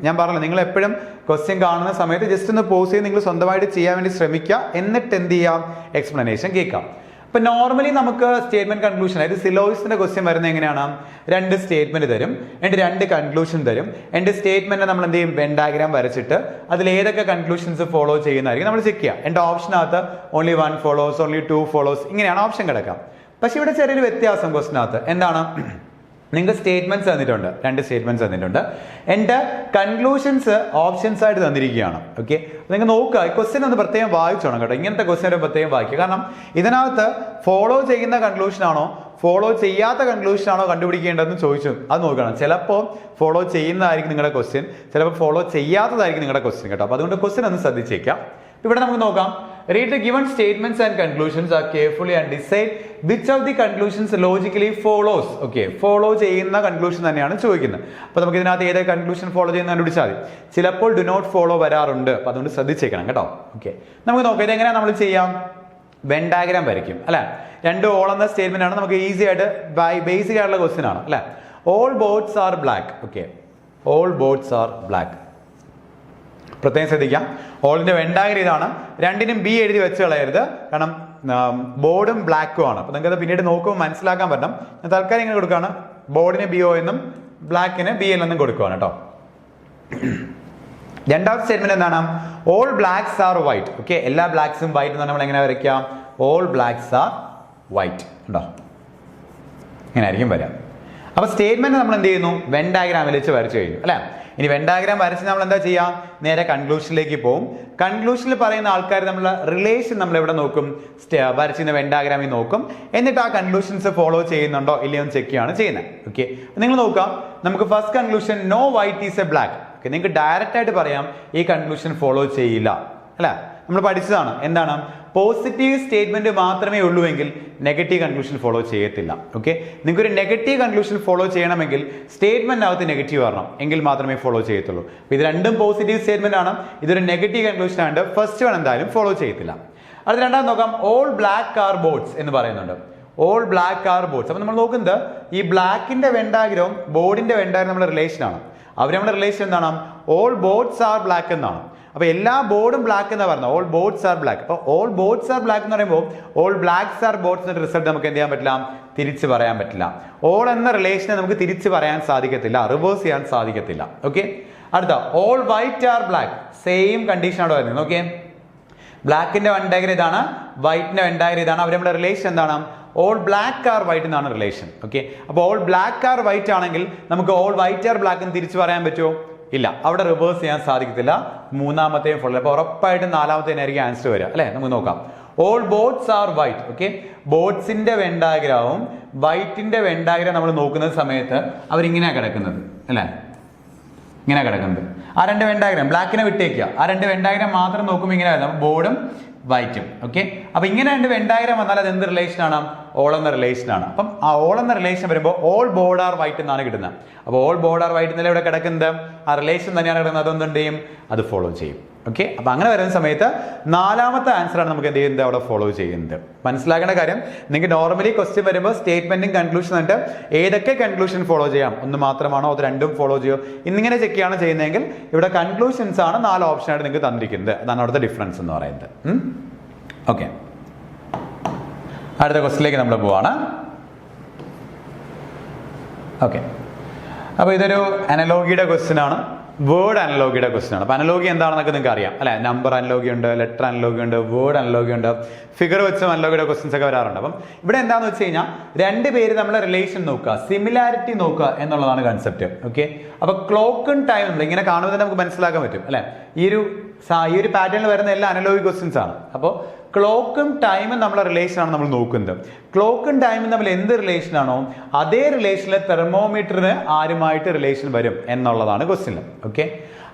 ഞാൻ പറഞ്ഞല്ലോ, നിങ്ങൾ എപ്പോഴും ക്വസ്റ്റ്യൻ കാണുന്ന സമയത്ത് ജസ്റ്റ് ഒന്ന് പോസ് ചെയ്ത് നിങ്ങൾ സ്വന്തമായിട്ട് ചെയ്യാൻ വേണ്ടി ശ്രമിക്കുക. എന്നിട്ട് എന്ത് ചെയ്യാം, എക്സ്പ്ലനേഷൻ കേൾക്കാം. ഇപ്പൊ നോർമലി നമുക്ക് സ്റ്റേറ്റ്മെന്റ് കൺക്ലൂഷൻ, അതായത് സിലോജിസിന്റെ ക്വസ്റ്റ്യൻ വരുന്നത് എങ്ങനെയാണ്, രണ്ട് സ്റ്റേറ്റ്മെന്റ് തരും, എന്നിട്ട് രണ്ട് കൺക്ലൂഷൻ തരും. എന്റെ സ്റ്റേറ്റ്മെന്റ് നമ്മൾ എന്ത് ചെയ്യും, വെൻ ഡയഗ്രാം വരച്ചിട്ട് അതിൽ ഏതൊക്കെ കൺക്ലൂഷൻസ് ഫോളോ ചെയ്യുന്നതായിരിക്കും നമ്മൾ ചെക്ക് ചെയ്യുക. എന്റെ ഓപ്ഷനകത്ത് ഓൺലി 1 ഫോളോസ്, ഓൺലി 2 ഫോളോസ്, ഇങ്ങനെയാണ് ഓപ്ഷൻ കിടക്കാം. പക്ഷെ ഇവിടെ ചെറിയൊരു വ്യത്യാസം ക്വസ്റ്റിനകത്ത് എന്താണ്, നിങ്ങൾക്ക് സ്റ്റേറ്റ്മെന്റ്സ് തന്നിട്ടുണ്ട്, രണ്ട് സ്റ്റേറ്റ്മെന്റ്സ് തന്നിട്ടുണ്ട്. എൻ്റെ കൺക്ലൂഷൻസ് ഓപ്ഷൻസ് ആയിട്ട് തന്നിരിക്കുകയാണ്. ഓക്കെ, നിങ്ങൾ നോക്കുക, ക്വസ്റ്റ്യൻ ഒന്ന് പ്രത്യേകം വായിച്ചോണം കേട്ടോ. ഇങ്ങനത്തെ ക്വസ്റ്റ്യൻ പ്രത്യേകം വായിക്കുക. കാരണം ഇതിനകത്ത് ഫോളോ ചെയ്യുന്ന കൺക്ലൂഷൻ ആണോ ഫോളോ ചെയ്യാത്ത കൺക്ലൂഷൻ ആണോ കണ്ടുപിടിക്കേണ്ടതെന്ന് ചോദിച്ചു, അത് നോക്കണം. ചിലപ്പോൾ ഫോളോ ചെയ്യുന്നതായിരിക്കും നിങ്ങളുടെ ക്വസ്റ്റ്യൻ, ചിലപ്പോൾ ഫോളോ ചെയ്യാത്തതായിരിക്കും നിങ്ങളുടെ ക്വസ്റ്റ്യൻ കേട്ടോ. അപ്പോൾ അതുകൊണ്ട് ക്വസ്റ്റ്യൻ ഒന്ന് ശ്രദ്ധിച്ചേക്കാം. ഇവിടെ നമുക്ക് നോക്കാം, read the given statements and conclusions are carefully and decide which of the conclusions logically follows. Okay, follow ചെയ്യുന്ന കൺക്ലൂഷൻ തന്നെയാണ് ചോദിക്കുന്നത്. അപ്പോൾ നമുക്ക് ഇതിനകത്ത് ഏത് കൺക്ലൂഷൻ ഫോളോ ചെയ്യുന്ന കണ്ടുപിടിച്ചാൽ മതി. ചിലപ്പോൾ ഡു നോട്ട് ഫോളോ വരാറുണ്ട്, അപ്പോൾ അതുകൊണ്ട് ശ്രദ്ധിച്ചേക്കണം കേട്ടോ. ഓക്കെ, നമുക്ക് നോക്കാം ഇതെങ്ങനെയാണ് നമ്മൾ ചെയ്യാം. വെൻ ഡയഗ്രാം വരയ്ക്കും, അല്ലെ? രണ്ട് ഓൾ എന്ന സ്റ്റേറ്റ്മെന്റ് ആണ്, നമുക്ക് ഈസി ആയിട്ട് ബേസിക് ആയിട്ടുള്ള ക്വസ്റ്റ്യൻ ആണ്, അല്ലെ? All boats are black. Okay, all boats are black. പ്രത്യേകം ശ്രദ്ധിക്കാം, ഓളിന്റെ വെൻഡാഗ്രം ഇതാണ്. രണ്ടിനും ബി എഴുതി വെച്ച് കളയരുത്, കാരണം ബോർഡും ബ്ലാക്കും ആണ്. അപ്പൊ നിങ്ങൾക്ക് പിന്നീട് നോക്കുമ്പോൾ മനസ്സിലാക്കാൻ പറ്റും. ഞാൻ തൽക്കാലം ഇങ്ങനെ കൊടുക്കുകയാണ്, ബോർഡിന് ബി ഒ എന്നും ബ്ലാക്കിന് ബി എൽ എന്നും കൊടുക്കുകയാണ് കേട്ടോ. രണ്ടാമത്തെ സ്റ്റേറ്റ്മെന്റ് എന്താണ്, all blacks are white. Okay, എല്ലാ ബ്ലാക്സും വൈറ്റ് എന്ന് നമ്മൾ എങ്ങനെ വരയ്ക്കാം, ഓൾ ബ്ലാക്സ് ആർ വൈറ്റ് ഉണ്ടോ, ഇങ്ങനെ ആയിരിക്കും വരാം. അപ്പൊ സ്റ്റേറ്റ്മെന്റ് നമ്മൾ എന്ത് ചെയ്യുന്നു, വെൻ ഡയഗ്രാമിൽ വെച്ച് വരച്ചു കഴിഞ്ഞു, അല്ലെ? ഇനി വെൻ ഡയഗ്രാം വരച്ച് നമ്മൾ എന്താ ചെയ്യാം, നേരെ കൺക്ലൂഷനിലേക്ക് പോകും. കൺക്ലൂഷനിൽ പറയുന്ന ആൾക്കാർ നമ്മളെ റിലേഷൻ നമ്മൾ എവിടെ നോക്കും, വരച്ചിരുന്ന വെൻ ഡയഗ്രാമിൽ നോക്കും. എന്നിട്ട് ആ കൺക്ലൂഷൻസ് ഫോളോ ചെയ്യുന്നുണ്ടോ ഇല്ലയോ എന്ന് ചെക്ക് ചെയ്യാണ് ചെയ്യുന്നത്. ഓക്കെ, നിങ്ങൾ നോക്കാം, നമുക്ക് first conclusion no white is a black. Okay, നിങ്ങൾക്ക് ഡയറക്റ്റ് ആയിട്ട് പറയാം ഈ കൺക്ലൂഷൻ ഫോളോ ചെയ്യില്ല, അല്ലെ? നമ്മൾ പഠിച്ചതാണ് എന്താണ്, പോസിറ്റീവ് സ്റ്റേറ്റ്മെന്റ് മാത്രമേ ഉള്ളൂ എങ്കിൽ നെഗറ്റീവ് കൺക്ലൂഷൻ ഫോളോ ചെയ്യത്തില്ല. ഓക്കെ, നിങ്ങൾക്ക് ഒരു നെഗറ്റീവ് കൺക്ലൂഷൻ ഫോളോ ചെയ്യണമെങ്കിൽ സ്റ്റേറ്റ്മെന്റിനകത്ത് നെഗറ്റീവ് വരണം, എങ്കിൽ മാത്രമേ ഫോളോ ചെയ്യത്തുള്ളൂ. ഇത് രണ്ടും പോസിറ്റീവ് സ്റ്റേറ്റ്മെന്റ് ആണ്, ഇതൊരു നെഗറ്റീവ് കൺക്ലൂഷൻ ആണ്. ഫസ്റ്റ് വൺ എന്തായാലും ഫോളോ ചെയ്യത്തില്ല. അത് രണ്ടാമത് നോക്കാം, ഓൾ ബ്ലാക്ക് ആർ ബോട്ട്സ് എന്ന് പറയുന്നുണ്ട്. All black are boats. അപ്പൊ നമ്മൾ നോക്കുന്നത് ഈ ബ്ലാക്കിന്റെ വെൻഡാഗ്രവും ബോർഡിന്റെ വെൻഡാഗ്രം നമ്മുടെ റിലേഷൻ ആണ്. അവർ നമ്മുടെ റിലേഷൻ എന്താണ്, ഓൾ ബോട്ട്സ് ആർ ബ്ലാക്ക് എന്നാണ്. അപ്പൊ എല്ലാ ബോർഡും ബ്ലാക്ക് എന്ന് പറഞ്ഞത് ഓൾ ബോട്ട്സ് ആർ ബ്ലാക്ക്. അപ്പൊ ഓൾ ബോട്ട്സ് ആർ ബ്ലാക്ക് എന്ന് പറയുമ്പോൾ ഓൾ ബ്ലാക്സ് ആർ ബോട്ട്സ് എന്ന റിസൾട്ട് നമുക്ക് എന്ത് ചെയ്യാൻ പറ്റില്ല, തിരിച്ചു പറയാൻ പറ്റില്ല. ഓൾ എന്ന റിലേഷനെ നമുക്ക് തിരിച്ചു പറയാൻ സാധിക്കത്തില്ല, റിവേഴ്സ് ചെയ്യാൻ സാധിക്കത്തില്ല. ഓക്കെ, അടുത്ത all white are black. Same condition ആണ് വരുന്നത്. ഓക്കെ, ബ്ലാക്കിന്റെ വെൻഡാഗ്രം ഇതാണ്, വൈറ്റിന്റെ വെൻഡാഗ്രം ഇതാണ്. അവർ നമ്മുടെ റിലേഷൻ എന്താണ്, ഓൾ ബ്ലാക്ക് ആർ വൈറ്റ് എന്നാണ് റിലേഷൻ. ഓക്കെ, അപ്പോൾ ഓൾ ബ്ലാക്ക് ആർ വൈറ്റ് ആണെങ്കിൽ നമുക്ക് ഓൾ വൈറ്റ് ആർ ബ്ലാക്ക് എന്ന് തിരിച്ചു പറയാൻ പറ്റുമോ? ഇല്ല, അവിടെ റിവേഴ്സ് ചെയ്യാൻ സാധിക്കത്തില്ല. മൂന്നാമത്തെയും ഫുൾ. അപ്പോൾ ഉറപ്പായിട്ടും നാലാമത്തേനായിരിക്കും ആൻസർ വരിക അല്ലേ? നമുക്ക് നോക്കാം. All boats are white. Okay, ബോട്ട്സിന്റെ വെൻ ഡയഗ്രാമും വൈറ്റിന്റെ വെൻ ഡയഗ്രാം നമ്മൾ നോക്കുന്ന സമയത്ത് അവരിങ്ങനെയാണ് കിടക്കുന്നത് അല്ലേ? ഇങ്ങനെ കിടക്കുന്നത്. ആ രണ്ട് വെൻ ഡയഗ്രാം ബ്ലാക്കിനെ വിട്ടേക്കുക, ആ രണ്ട് വെൻ ഡയഗ്രാം മാത്രം നോക്കുമ്പോൾ ഇങ്ങനെ വരുന്നത് ബോർഡും വൈറ്റും. ഓക്കെ, അപ്പൊ ഇങ്ങനെ രണ്ട് വെൻ ഡയഗ്രാം വന്നാൽ അത് എന്ത് റിലേഷൻ ആണ്? ഓൾ എന്ന റിലേഷൻ ആണ്. അപ്പം ആ ഓൾ എന്ന റിലേഷൻ വരുമ്പോൾ ഓൾ ബോർഡ് ആർ വൈറ്റ് എന്നാണ് കിട്ടുന്നത്. അപ്പോൾ ഓൾ ബോർഡ് ആർ വൈറ്റ് എന്നല്ല ഇവിടെ കിടക്കുന്നത്, ആ റിലേഷൻ തന്നെയാണ് കിടക്കുന്നത്. അതൊന്നും ചെയ്യും, അത് ഫോളോ ചെയ്യും. ഓക്കെ, അപ്പൊ അങ്ങനെ വരുന്ന സമയത്ത് നാലാമത്തെ ആൻസർ ആണ് നമുക്ക് എന്ത് ചെയ്യുന്നത് അവിടെ ഫോളോ ചെയ്യുന്നത്. മനസ്സിലാക്കേണ്ട കാര്യം, നിങ്ങൾക്ക് നോർമലി ക്വസ്റ്റ്യൻ വരുമ്പോൾ സ്റ്റേറ്റ്മെന്റും കൺക്ലൂഷൻ ആയിട്ട് ഏതൊക്കെ കൺക്ലൂഷൻ ഫോളോ ചെയ്യാം, ഒന്ന് മാത്രമാണോ അത് രണ്ടും ഫോളോ ചെയ്യോ എന്നിങ്ങനെ ചെക്ക് ചെയ്യാണ് ചെയ്യുന്നതെങ്കിൽ ഇവിടെ കൺക്ലൂഷൻസ് ആണ് 4 ഓപ്ഷനായിട്ട് നിങ്ങൾക്ക് തന്നിരിക്കുന്നത്. അതാണ് അവിടുത്തെ ഡിഫറൻസ് എന്ന് പറയുന്നത്. ഓക്കെ, അടുത്ത ക്വസ്റ്റിലേക്ക് നമ്മൾ പോവാണ്. ഓക്കെ, അപ്പോൾ ഇതൊരു അനലോഗിയുടെ ക്വസ്റ്റ്യൻ ആണ്, വേർഡ് അനലോഗിയുടെ ക്വസ്റ്റ്യൻ ആണ്. അപ്പോൾ അനലോഗി എന്താണെന്നൊക്കെ നിങ്ങൾക്ക് അറിയാം അല്ലെ? നമ്പർ അനലോഗി ഉണ്ട്, ലെറ്റർ അനലോഗി ഉണ്ട്, വേർഡ് അനലോഗി ഉണ്ട്, ഫിഗർ വെച്ചും അനലോഗിയുടെ ക്വസ്റ്റ്യൻസ് ഒക്കെ വരാറുണ്ട്. അപ്പം ഇവിടെ എന്താണെന്ന് വെച്ച് കഴിഞ്ഞാൽ രണ്ട് പേര് നമ്മളെ റിലേഷൻ നോക്കുക, സിമിലാരിറ്റി നോക്കുക എന്നുള്ളതാണ് കൺസെപ്റ്റ്. ഓക്കെ, അപ്പൊ ക്ലോക്കും ടൈം നമ്മൾ ഇങ്ങനെ കാണുമ്പോൾ നമുക്ക് മനസ്സിലാക്കാൻ പറ്റും അല്ലെ? ഈ ഒരു പാറ്റേണിൽ വരുന്ന എല്ലാ അനലോഗി ക്വസ്റ്റ്യൻസ് ആണ്. അപ്പോൾ ക്ലോക്കും ടൈമും നമ്മളെ റിലേഷൻ ആണ് നമ്മൾ നോക്കുന്നത്. ക്ലോക്കും ടൈമും തമ്മിൽ എന്ത് റിലേഷൻ ആണോ അതേ റിലേഷനിലെ തെർമോമീറ്ററിന് ആരുമായിട്ട് റിലേഷൻ വരും എന്നുള്ളതാണ് ക്വസ്റ്റ്യൻ. ഓക്കെ,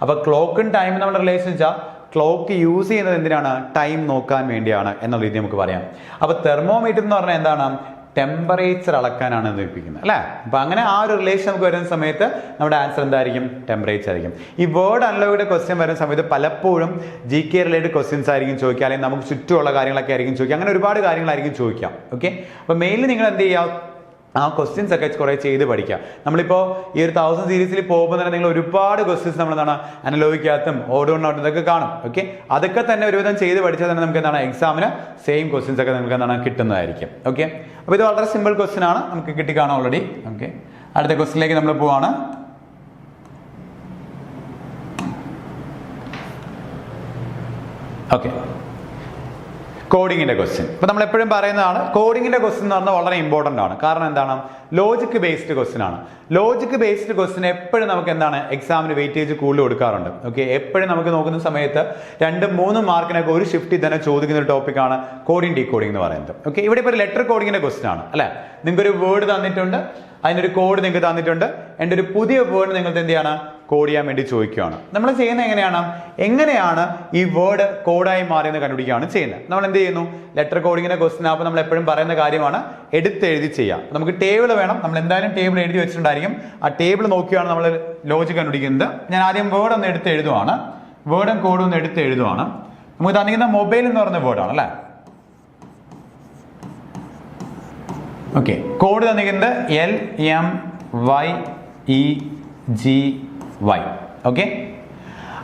അപ്പൊ ക്ലോക്കും ടൈമും നമ്മുടെ റിലേഷൻ വെച്ചാൽ ക്ലോക്ക് യൂസ് ചെയ്യുന്നത് എന്തിനാണ്? ടൈം നോക്കാൻ വേണ്ടിയാണ് എന്നുള്ള രീതി നമുക്ക് പറയാം. അപ്പൊ തെർമോമീറ്റർ എന്ന് പറഞ്ഞാൽ എന്താണ്? ടെമ്പറേച്ചർ അളക്കാനാണ് നിർപ്പിക്കുന്നത് അല്ലെ? അപ്പൊ അങ്ങനെ ആ ഒരു റിലേഷൻ നമുക്ക് വരുന്ന സമയത്ത് നമ്മുടെ ആൻസർ എന്തായിരിക്കും? ടെമ്പറേച്ചർ ആയിരിക്കും. ഈ വേർഡ് അനലോഗിയുടെ ക്വസ്റ്റ്യൻ വരുന്ന സമയത്ത് പലപ്പോഴും GK റിലേറ്റഡ് ക്വസ്റ്റ്യൻസ് ആയിരിക്കും ചോദിക്കുക, അല്ലെങ്കിൽ നമുക്ക് ചുറ്റുമുള്ള കാര്യങ്ങളൊക്കെ ആയിരിക്കും ചോദിക്കുക. അങ്ങനെ ഒരുപാട് കാര്യങ്ങളായിരിക്കും ചോദിക്കാം. ഓക്കെ, അപ്പൊ മെയിൻലി നിങ്ങൾ എന്ത് ചെയ്യുക? ആ ക്വസ്റ്റ്യൻസ് ഒക്കെ കുറെ ചെയ്ത് പഠിക്കുക. നമ്മളിപ്പോൾ ഈ ഒരു 1000 സീരീസിൽ പോകുമ്പോൾ തന്നെ നിങ്ങൾ ഒരുപാട് ക്വസ്റ്റ്യൻസ് നമ്മൾ എന്താണ് അനലോഗിക്കകത്തും ഓടോണോട്ടും ഇതൊക്കെ കാണും. ഓക്കെ, അതൊക്കെ തന്നെ ഒരുവിധം ചെയ്ത് പഠിച്ചാൽ തന്നെ നമുക്ക് എന്താണ് എക്സാമിന് സെയിം ക്വസ്റ്റ്യൻസ് ഒക്കെ നമുക്ക് എന്താണ് കിട്ടുന്നതായിരിക്കും. ഓക്കെ, അപ്പോൾ ഇത് വളരെ സിമ്പിൾ ക്വസ്റ്റ്യൻ ആണ്, നമുക്ക് കിട്ടിക്കാണും ഓൾറെഡി. ഓക്കെ, അടുത്ത ക്വസ്റ്റ്യനിലേക്ക് നമ്മൾ പോവാണ്. ഓക്കെ, കോഡിങ്ങിന്റെ ക്വസ്റ്റ്യൻ. ഇപ്പൊ നമ്മൾ എപ്പോഴും പറയുന്നതാണ് കോഡിങ്ങിന്റെ ക്വസ്റ്റ്യൻ എന്ന് പറഞ്ഞാൽ വളരെ ഇമ്പോർട്ടന്റ് ആണ്. കാരണം എന്താണ്? ലോജിക് ബേസ്ഡ് ക്വസ്റ്റ്യൻ ആണ്. ലോജിക് ബേസ്ഡ് ക്വസ്റ്റ്യൻ എപ്പോഴും നമുക്ക് എന്താണ് എക്സാമിന് വെയിറ്റേജ് കൂടുതൽ കൊടുക്കാറുണ്ട്. ഓക്കെ, എപ്പോഴും നമുക്ക് നോക്കുന്ന സമയത്ത് 2-3 മാർക്കിനൊക്കെ ഒരു ഷിഫ്റ്റിൽ തന്നെ ചോദിക്കുന്ന ഒരു ടോപ്പിക്കാണ് കോഡിംഗ് ഡീകോഡിംഗ് എന്ന് പറയുന്നത്. ഓക്കെ, ഇവിടെ ഇപ്പോൾ ഒരു ലെറ്റർ കോഡിങ്ങിന്റെ ക്വസ്റ്റ്യൻ ആണ് അല്ലെ? നിങ്ങൾക്ക് ഒരു വേർഡ് തന്നിട്ടുണ്ട്, അതിനൊരു കോഡ് നിങ്ങൾക്ക് തന്നിട്ടുണ്ട്, എൻ്റെ ഒരു പുതിയ വേർഡ് നിങ്ങൾക്ക് എന്ത് ചെയ്യാണ്? കോഡ് ചെയ്യാൻ വേണ്ടി ചോദിക്കുകയാണ്. നമ്മൾ ചെയ്യുന്നത് എങ്ങനെയാണ് ഈ വേർഡ് കോഡായി മാറിയെന്ന് കണ്ടുപിടിക്കുകയാണ് ചെയ്യുന്നത്. നമ്മൾ എന്ത് ചെയ്യുന്നു? ലെറ്റർ കോഡിങ്ങിന്റെ ക്വസ്റ്റ്യൻ ആകുമ്പോൾ നമ്മൾ എപ്പോഴും പറയുന്ന കാര്യമാണ് എടുത്തെഴുതി ചെയ്യാം. നമുക്ക് ടേബിൾ വേണം, നമ്മൾ എന്തായാലും ടേബിൾ എഴുതി വെച്ചിട്ടുണ്ടായിരിക്കും. ആ ടേബിൾ നോക്കിയാണ് നമ്മൾ ലോജിക് കണ്ടുപിടിക്കുന്നത്. ഞാൻ ആദ്യം വേർഡ് ഒന്ന് എടുത്ത് എഴുതുവാണ്, വേർഡും കോഡും ഒന്ന് എടുത്ത് എഴുതുവാണ്. നമുക്ക് തന്നിരിക്കുന്ന മൊബൈൽ എന്ന് പറയുന്ന വേർഡാണ് അല്ലേ? ഓക്കെ, കോഡ് തന്നിരിക്കുന്നത് LMYEGY. ഓക്കെ,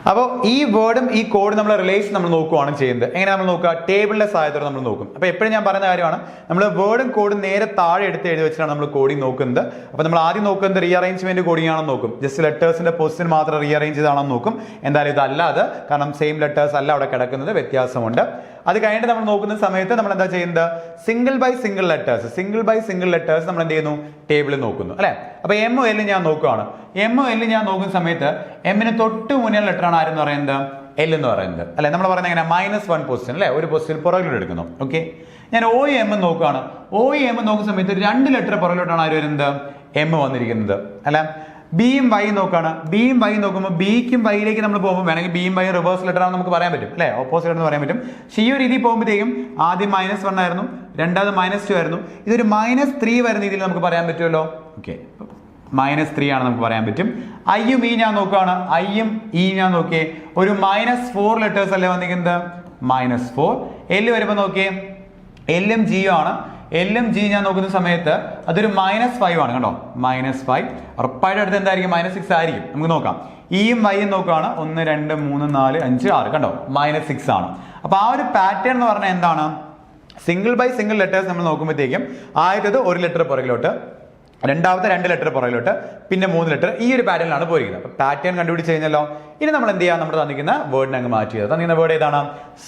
അപ്പോൾ ഈ വേർഡും ഈ കോഡും നമ്മൾ റിലേഷൻ നമ്മൾ നോക്കുകയാണ് ചെയ്യുന്നത്. എങ്ങനെ നമ്മൾ നോക്കുക? ടേബിളിന്റെ സഹായത്തോടെ നമ്മൾ നോക്കും. അപ്പോൾ എപ്പോഴും ഞാൻ പറയുന്ന കാര്യമാണ്, നമ്മൾ വേർഡും കോഡും നേരെ താഴെ എടുത്ത് എഴുതി വെച്ചിട്ടാണ് നമ്മൾ കോഡിങ് നോക്കുന്നത്. അപ്പോൾ നമ്മൾ ആദ്യം നോക്കുന്നത് റീഅറേഞ്ച്മെന്റ് കോഡിംഗ് ആണെന്ന് നോക്കും. ജസ്റ്റ് ലെറ്റേഴ്സിന്റെ പൊസിഷൻ മാത്രം റീഅറേഞ്ച് ചെയ്താണെന്ന് നോക്കും. എന്തായാലും ഇതല്ല അത്, കാരണം സെയിം ലെറ്റേഴ്സ് അല്ല അവിടെ കിടക്കുന്നത്, വ്യത്യാസമുണ്ട്. അത് കഴിഞ്ഞിട്ട് നമ്മൾ നോക്കുന്ന സമയത്ത് നമ്മൾ എന്താ ചെയ്യുന്നത്? സിംഗിൾ ബൈ സിംഗിൾ ലെറ്റേഴ്സ് നമ്മൾ എന്ത് ചെയ്യുന്നു? ടേബിളിൽ നോക്കുന്നു അല്ലെ? അപ്പൊ എമ്മും എല്ലും ഞാൻ നോക്കുകയാണ്. എമ്മും എല്ലും ഞാൻ നോക്കുന്ന സമയത്ത് എമ്മിന് തൊട്ട് മുന്നിൽ ലെറ്റർ ആണ് ആരെന്ന് പറയുന്നത്? എൽ എന്ന് പറയുന്നത് അല്ലെ? നമ്മൾ പറയുന്നത് എങ്ങനെ? -1 പൊസിഷൻ അല്ലെ? ഒരു പൊസിഷൻ പുറകിലോട്ട് എടുക്കുന്നു. ഓക്കെ, ഞാൻ OM നോക്കുകയാണ്. OM നോക്കുന്ന സമയത്ത് 2 ലെറ്റർ പുറകിലോട്ടാണ് ആര് വരുന്നത്? എം വന്നിരിക്കുന്നത് അല്ലെ? ബിയും വൈയും നോക്കുകയാണ്. ബിയും വൈയും നോക്കുമ്പോൾ ബിക്കും വൈയിലേക്ക് നമ്മൾ പോകുമ്പോൾ വേണമെങ്കിൽ ബിയും വൈയും റിവേഴ്സ് ലെറ്റർ ആണെന്ന് നമുക്ക് പറയാൻ പറ്റും അല്ലെ? ഓപ്പോസിറ്റ് എന്ന് പറയാൻ പറ്റും. പക്ഷേ ഈ ഒരു രീതിയിൽ പോകുമ്പോഴത്തേക്കും ആദ്യം -1 ആയിരുന്നു, രണ്ടാമത് -2 ആയിരുന്നു. ഇതൊരു -3 വരുന്ന രീതിയിൽ നമുക്ക് പറയാൻ പറ്റുമല്ലോ. ഓക്കെ, -3 ആണ് നമുക്ക് പറയാൻ പറ്റും. ഐയും ഇ ഞാൻ നോക്കുകയാണ്. ഐയും ഇ ഞാൻ നോക്കിയേ, ഒരു -4 ലെറ്റേഴ്സ് അല്ലേ വന്നിരിക്കുന്നത്? -4. എല്ല് വരുമ്പോൾ നോക്കിയേ, എല്ലും ജിയും ആണ്. എല്ലും ജി ഞാൻ നോക്കുന്ന സമയത്ത് അതൊരു -5 ആണ് കണ്ടോ? -5. ഉറപ്പായിട്ട് അടുത്ത് എന്തായിരിക്കും? -6 ആയിരിക്കും. നമുക്ക് നോക്കാം. ഇയും വൈയും നോക്കുകയാണ്. 1 2 3 4 5 6 കണ്ടോ? -6 ആണ്. അപ്പൊ ആ ഒരു പാറ്റേൺ എന്ന് പറഞ്ഞാൽ എന്താണ്? സിംഗിൾ ബൈ സിംഗിൾ ലെറ്റേഴ്സ് നമ്മൾ നോക്കുമ്പോഴത്തേക്കും ആദ്യത്തേത് 1 ലെറ്റർ പുറകിലോട്ട്, രണ്ടാമത്തെ 2 ലെറ്റർ പുറകിലോട്ട്, പിന്നെ 3 ലെറ്റർ. ഈ ഒരു പാറ്റേണിലാണ് പോയിരിക്കുന്നത്. അപ്പൊ പാറ്റേൺ കണ്ടുപിടിച്ച് കഴിഞ്ഞല്ലോ. ഇനി നമ്മൾ എന്ത് ചെയ്യാം? നമ്മൾ തന്നിരിക്കുന്ന വേർഡിനെ അങ്ങ് മാറ്റി ചെയ്ത് തന്നിരിക്കുന്ന വേർഡ് ഏതാണ്?